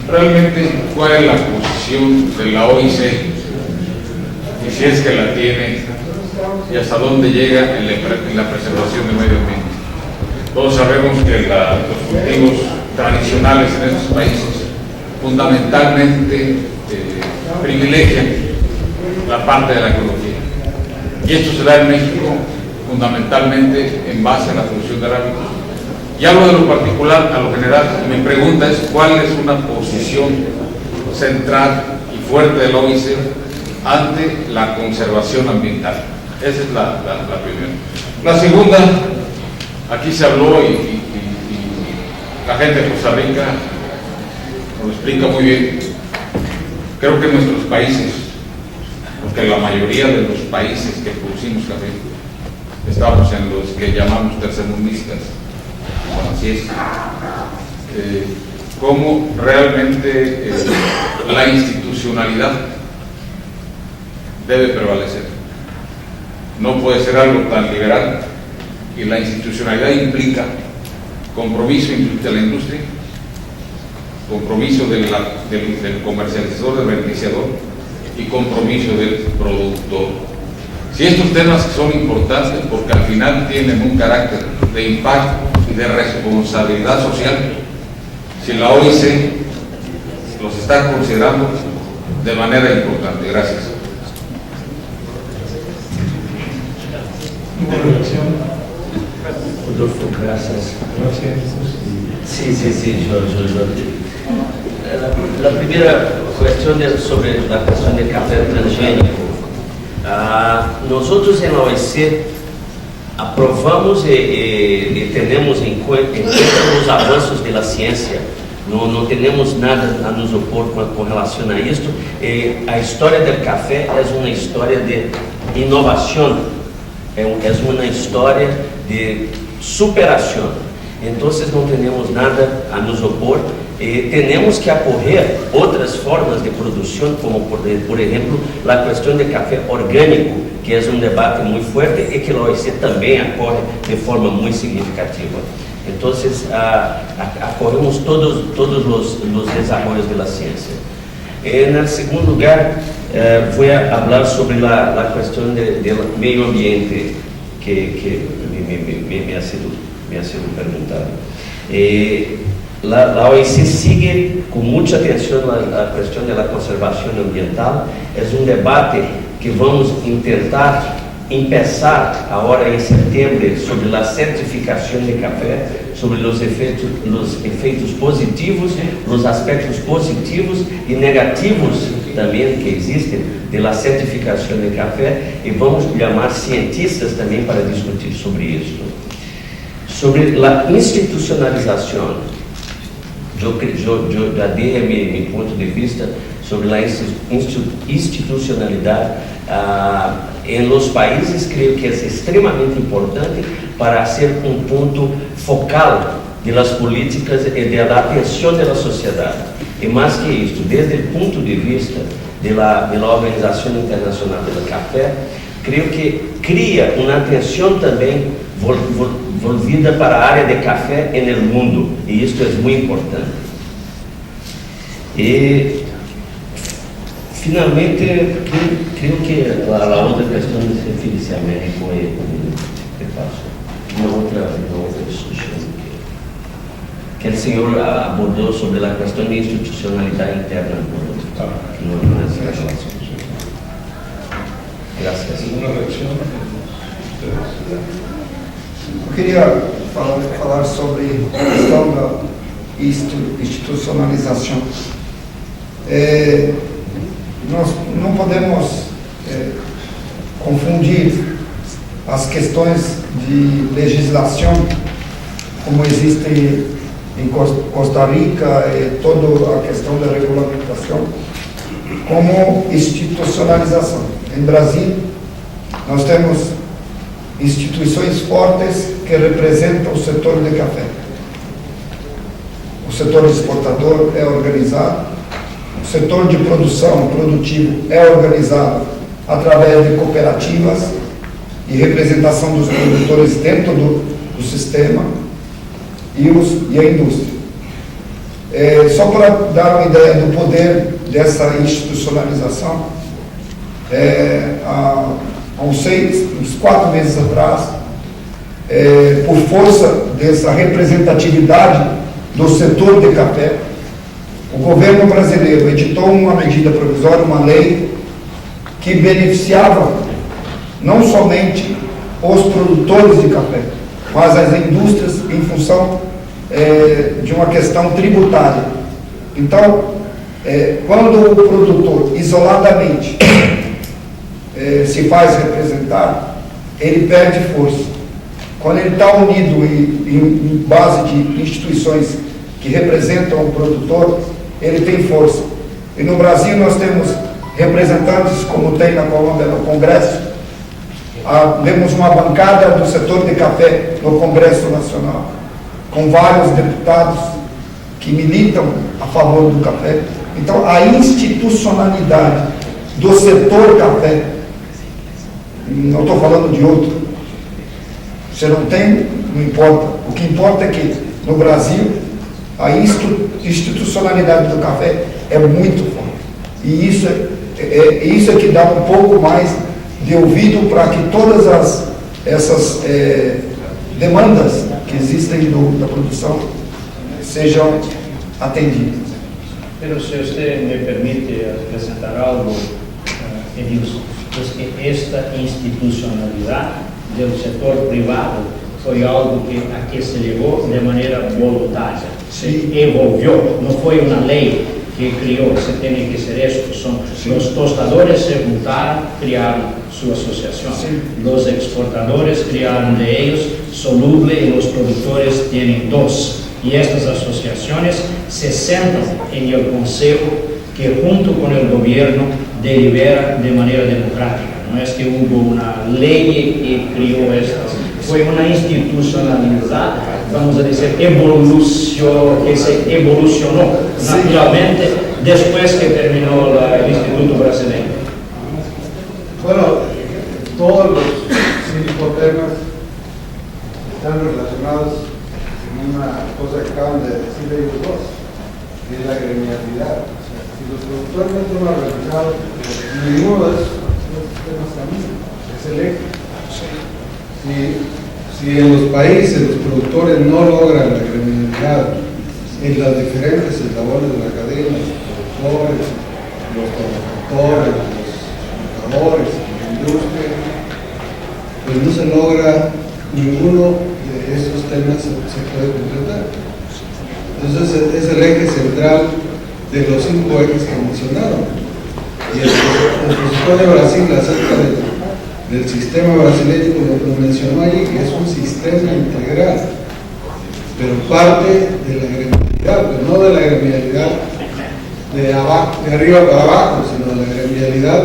Realmente, ¿cuál es la posición de la OIC? Y si es que la tiene, y hasta dónde llega en la preservación del medio ambiente. Todos sabemos que los cultivos tradicionales en estos países fundamentalmente privilegian la parte de la ecología. Y esto se da en México fundamentalmente en base a la producción de arábicos. Y hablo de lo particular a lo general. Mi pregunta es: ¿cuál es una posición central y fuerte de la OIC ante la conservación ambiental? Esa es la primera. La segunda, aquí se habló y la gente de Costa Rica lo explica muy bien. Creo que en nuestros países, porque la mayoría de los países que producimos café estamos en los que llamamos tercermundistas, así es, cómo realmente la institucionalidad debe prevalecer. No puede ser algo tan liberal Y la institucionalidad implica compromiso de la industria, compromiso del comercializador, del beneficiador y compromiso del productor. Si estos temas son importantes porque al final tienen un carácter de impacto y de responsabilidad social, si la OIC los está considerando de manera importante. Gracias. Rodolfo, gracias. Sí, yo. La primera cuestión es sobre la cuestión del café transgénico. Nosotros en la OIC aprobamos y tenemos en cuenta los avances de la ciencia. No tenemos nada a nos opor com relação a isto. A história do café é uma história de inovação, é uma história de superação. Então, não temos nada a nos opor. Temos que apoiar outras formas de produção, como por exemplo, a questão do café orgânico, que é um debate muito forte e que a OIC também apoia de forma muito significativa. Então, apoiamos todos os desenvolvimentos da ciência. Em segundo lugar, vou falar sobre a questão do meio ambiente que me ha sido perguntado. A OIC sigue com muita atenção a questão da conservação ambiental. É um debate que vamos tentar começar agora em setembro sobre a certificação de café, sobre os efeitos positivos, os aspectos positivos e negativos também que existem da certificação de café, e vamos chamar cientistas também para discutir sobre isso. Sobre a institucionalização, eu já dei meu ponto de vista sobre a institucionalidade. Em los países, creio que é extremamente importante para ser um ponto focal de las políticas e da atenção da sociedade. E mais que isso, desde o ponto de vista da Organização Internacional do Café, creio que cria uma atenção também volvida para a área de café no mundo, e isso é muito importante. E finalmente, creio que a outra questão se refere-se a México e uma outra discussão que o senhor abordou sobre a questão de institucionalidade interna nessa relação. Graças. Eu queria falar sobre a questão da institucionalização. Nós não podemos confundir as questões de legislação, como existe em Costa Rica, e toda a questão da regulamentação, como institucionalização. Em Brasil, nós temos instituições fortes que representam o setor de café. O setor exportador é organizado, o setor de produção produtivo é organizado através de cooperativas e representação dos produtores dentro do sistema e a indústria. Só para dar uma ideia do poder dessa institucionalização, há uns 4 meses atrás, por força dessa representatividade do setor de café, o governo brasileiro editou uma medida provisória, uma lei, que beneficiava não somente os produtores de café, mas as indústrias em função de uma questão tributária. Então, quando o produtor isoladamente se faz representar, ele perde força. Quando ele está unido em base de instituições que representam o produtor, ele tem força. E no Brasil nós temos representantes, como tem na Colômbia no Congresso. Temos uma bancada do setor de café no Congresso Nacional, com vários deputados que militam a favor do café. Então, a institucionalidade do setor café, não estou falando de outro, Você não tem, não importa. O que importa é que no Brasil a institucionalidade do café é muito forte. E isso é que dá um pouco mais de ouvido para que todas essas demandas que existem da produção sejam atendidas. Pero se usted me permite acrescentar algo, Edilson, es que esta institucionalidad del sector privado foi algo a que se llegó de maneira voluntária, se evolvió, no foi uma lei que criou, se tem que ser esto, los tostadores se juntaron, criaron su asociación, los exportadores criaron de ellos Soluble y los productores tienen dos, y estas asociaciones se sentan en el consejo que junto con el gobierno delibera de manera democrática. No es que hubo una ley que crió estas, fue una institucionalidad, vamos a decir, que se evolucionó naturalmente después que terminó el Instituto Brasileño. Bueno, todos los 5 temas están relacionados en una cosa que acaban de decir ellos dos, que es la gremialidad. O sea, si los productores no son organizados, ninguno de esos temas camina, es el eje. Si en los países los productores no logran la gremialidad en las diferentes eslabones de la cadena, los productores, los trabajadores, los trabajadores, la industria, pues no se logra ninguno de esos temas se puede completar. Entonces es el eje central de los 5 ejes que mencionaron. Y el profesor de Brasil acerca del sistema brasileño, como lo mencionó allí, que es un sistema integral, pero parte de la gremialidad, pero no de la gremialidad de arriba para abajo, sino de la gremialidad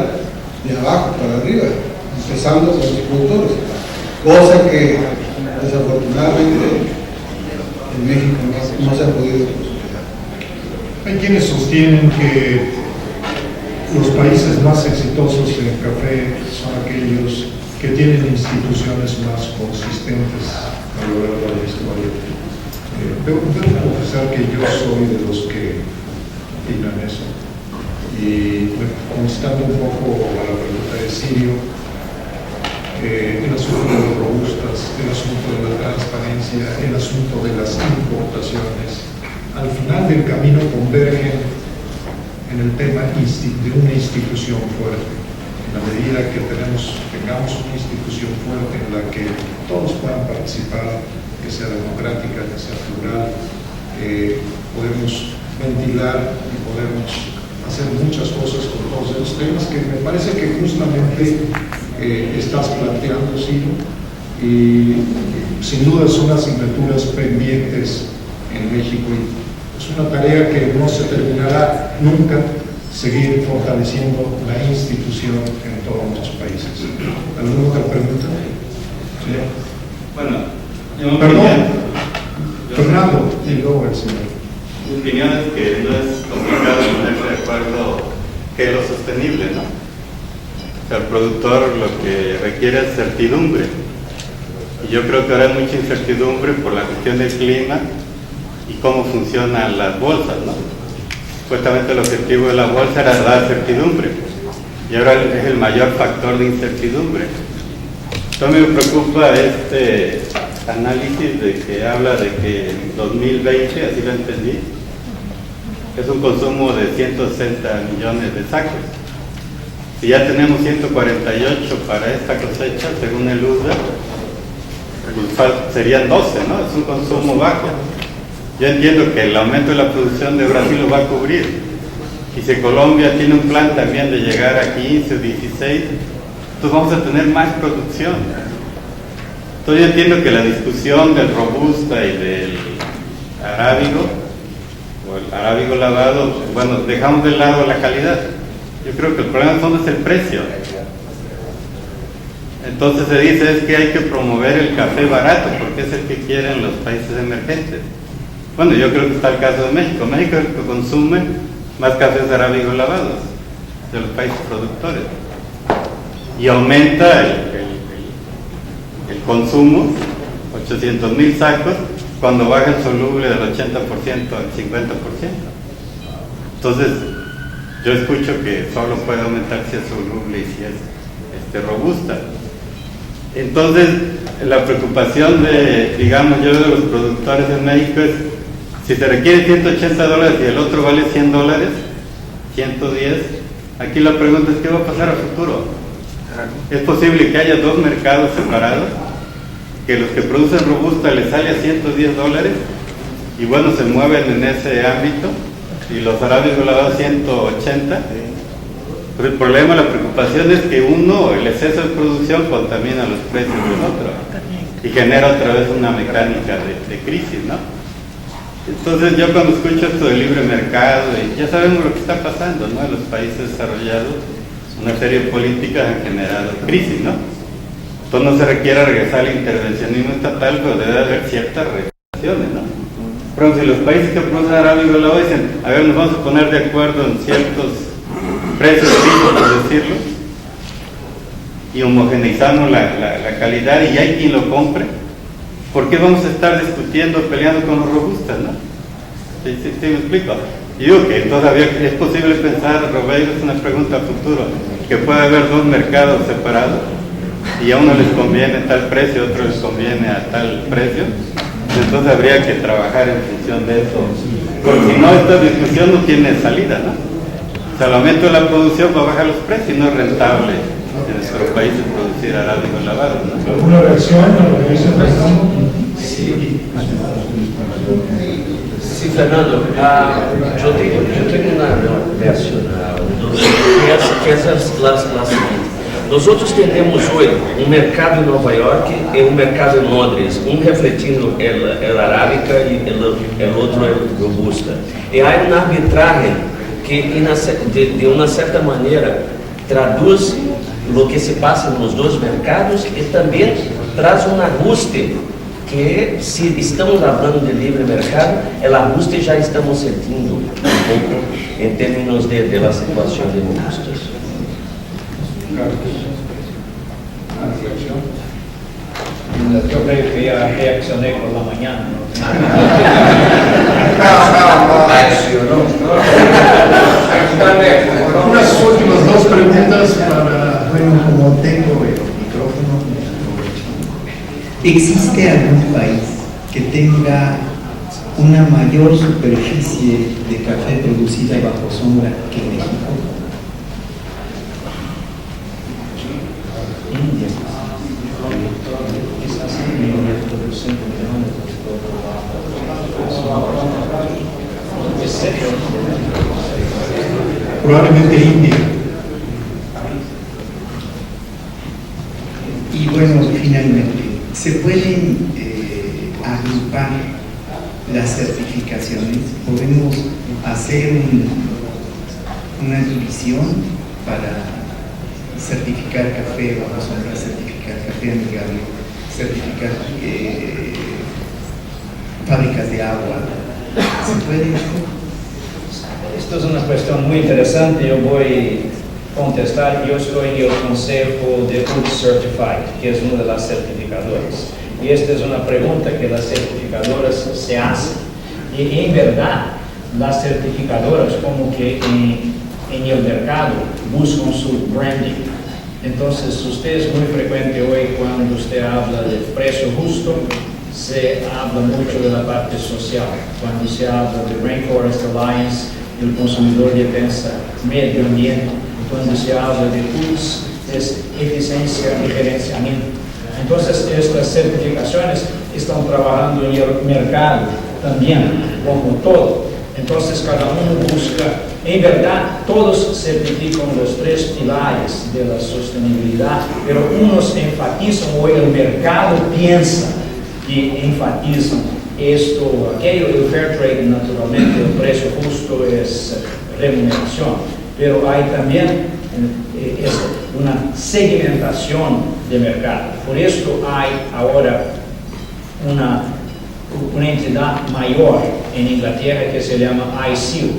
de abajo para arriba, empezando con los productores, cosa que desafortunadamente en México no se ha podido consolidar. Hay quienes sostienen que los países más exitosos en el café son aquellos que tienen instituciones más consistentes a lo largo de la historia. Debo confesar que yo soy de los que opinan eso. Y contestando un poco a la pregunta de Sirio, el asunto de los robustas, el asunto de la transparencia, el asunto de las importaciones, al final del camino convergen en el tema de una institución fuerte. En la medida que tengamos una institución fuerte en la que todos puedan participar, que sea democrática, que sea plural, podemos ventilar y podemos hacer muchas cosas con todos esos temas que me parece que justamente estás planteando, Ciro, y sin duda son asignaturas pendientes en México y es una tarea que no se terminará nunca, seguir fortaleciendo la institución en todos nuestros países. ¿Alguna otra pregunta? Sí. Bueno, yo Fernando, y luego el señor. Mi opinión es que no es complicado ponerse de acuerdo que es lo sostenible, ¿no? O sea, el productor lo que requiere es certidumbre. Y yo creo que ahora hay mucha incertidumbre por la cuestión del clima y cómo funcionan las bolsas, ¿no? Supuestamente el objetivo de la bolsa era dar certidumbre y ahora es el mayor factor de incertidumbre. Entonces me preocupa este análisis de que habla de que en 2020, así lo entendí, es un consumo de 160 millones de sacos. Si ya tenemos 148 para esta cosecha, según el USDA, serían 12, ¿no? Es un consumo bajo. Yo entiendo que el aumento de la producción de Brasil lo va a cubrir. Y si Colombia tiene un plan también de llegar a 15 o 16, entonces vamos a tener más producción. Entonces yo entiendo que la discusión del robusta y del arábigo, o el arábigo lavado, bueno, dejamos de lado la calidad. Yo creo que el problema de fondo es el precio. Entonces se dice es que hay que promover el café barato, porque es el que quieren los países emergentes. Bueno, yo creo que está el caso de México. México es el que consume más cafés arábigos lavados de los países productores. Y aumenta el consumo 800,000 sacos, cuando baja el soluble del 80% al 50%. Entonces, yo escucho que solo puede aumentar si es soluble y si es robusta. Entonces, la preocupación de, digamos, yo de los productores en México es, si se requiere $180 y el otro vale $100, 110, aquí la pregunta es, ¿qué va a pasar a futuro? Es posible que haya dos mercados separados, que los que producen robusta les sale a $110 y bueno, se mueven en ese ámbito, y los arábigos glavados 180. Pero el problema, la preocupación es que uno, el exceso de producción contamina los precios del otro y genera otra vez una mecánica de crisis, ¿no? Entonces yo cuando escucho esto del libre mercado, y ya sabemos lo que está pasando, ¿no? En los países desarrollados, una serie de políticas han generado crisis, ¿no? Entonces no se requiere regresar al intervencionismo estatal, pero debe haber ciertas regulaciones, ¿no? Por ejemplo, si los países que producen arábigo glavo dicen, a ver, nos vamos a poner de acuerdo en ciertos precios fijos, por decirlo, y homogeneizamos la calidad y hay quien lo compre, ¿por qué vamos a estar discutiendo, peleando con los robustas, no? ¿Sí me explico? Y digo que todavía es posible pensar, Roberto, es una pregunta a futuro, que puede haber dos mercados separados y a uno les conviene tal precio, a otro les conviene a tal precio. Entonces habría que trabajar en función de eso, porque si no, esta discusión no tiene salida, ¿no? O sea, el aumento de la producción va a bajar los precios y no es rentable en nuestro país producir arábigos lavados, ¿no? ¿Alguna reacción a lo que dice Fernando? Sí, Fernando, yo tengo una reacción que es la siguiente. Nosotros tenemos hoy un mercado en Nueva York y un mercado en Londres, un refletiendo el arábica y el otro el robusta. Y hay un arbitraje que de una cierta manera traduce lo que se pasa en los dos mercados y también trae un ajuste que, si estamos hablando de libre mercado, el ajuste ya estamos sintiendo un poco en términos de la situación de robustos. Yo creo que ya reaccioné por la mañana. Unas últimas dos preguntas para... Bueno, como tengo el micrófono, ¿existe algún país que tenga una mayor superficie de café producida bajo sombra que México? India. Probablemente India. Y bueno, finalmente, ¿se pueden agrupar las certificaciones? ¿Podemos hacer una división para certificar café bajo sombra, certificar café amigable, certificar fábricas de agua? ¿Se puede esto? Esto es una cuestión muy interesante. Yo voy a contestar. Yo estoy en el Consejo de Food Certified, que es una de las certificadoras. Y esta es una pregunta que las certificadoras se hacen. Y en verdad, las certificadoras como que en el mercado buscan su branding. Entonces, usted es muy frecuente hoy cuando usted habla de precio justo, se habla mucho de la parte social. Cuando se habla de Rainforest Alliance, el consumidor piensa medio ambiente. Cuando se habla de foods, es eficiencia y gerenciamiento. Entonces, estas certificaciones están trabajando en el mercado también, como todo. Entonces, cada uno busca, en verdad, todos certifican los tres pilares de la sostenibilidad, pero unos enfatizan, o el mercado piensa que enfatizan esto, aquello. El fair trade, naturalmente, el precio justo es remuneración, pero hay también una segmentación de mercado. Por esto hay ahora una entidad mayor en Inglaterra que se llama ISEAL,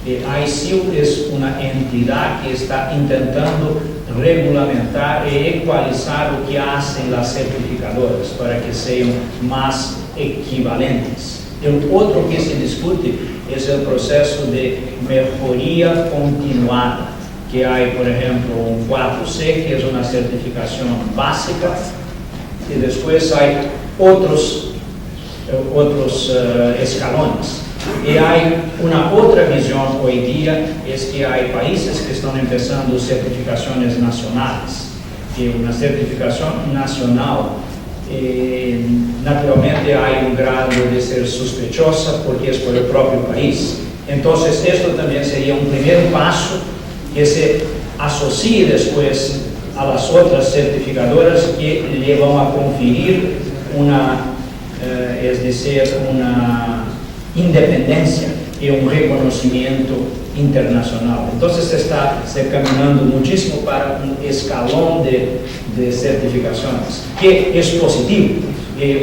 ICIL es una entidad que está intentando regulamentar e ecualizar lo que hacen las certificadoras para que sean más equivalentes. El otro que se discute es el proceso de mejoría continuada, que hay, por ejemplo, un 4C, que es una certificación básica, y después hay otros escalones. Y hay una otra visión hoy día, es que hay países que están empezando certificaciones nacionales. Y una certificación nacional, naturalmente hay un grado de ser sospechosa porque es por el propio país. Entonces esto también sería un primer paso que se asocie después a las otras certificadoras que le van a conferir una independencia y un reconocimiento internacional. Entonces se está caminando muchísimo para un escalón de certificaciones, que es positivo.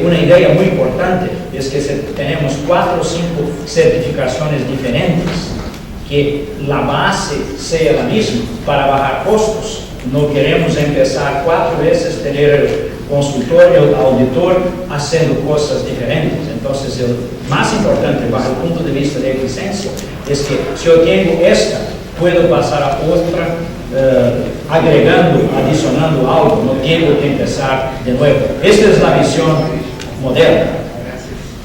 Una idea muy importante es que tenemos 4 o 5 certificaciones diferentes, que la base sea la misma para bajar costos. No queremos empezar 4 veces tener el consultor y el auditor haciendo cosas diferentes. Entonces, el más importante, bajo el punto de vista de eficiencia, es que si yo tengo esta, puedo pasar a otra, agregando, adicionando algo, no tengo que empezar de nuevo. Esta es la visión moderna.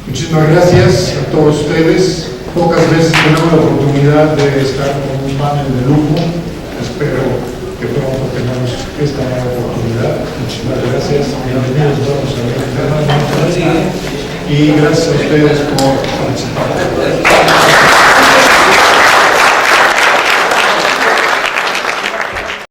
Muchísimas gracias a todos ustedes. Pocas veces tenemos la oportunidad de estar con un panel de lujo. Espero que pronto tengamos esta nueva oportunidad. Muchísimas gracias. Bienvenidos todos a la y gracias a ustedes por participar.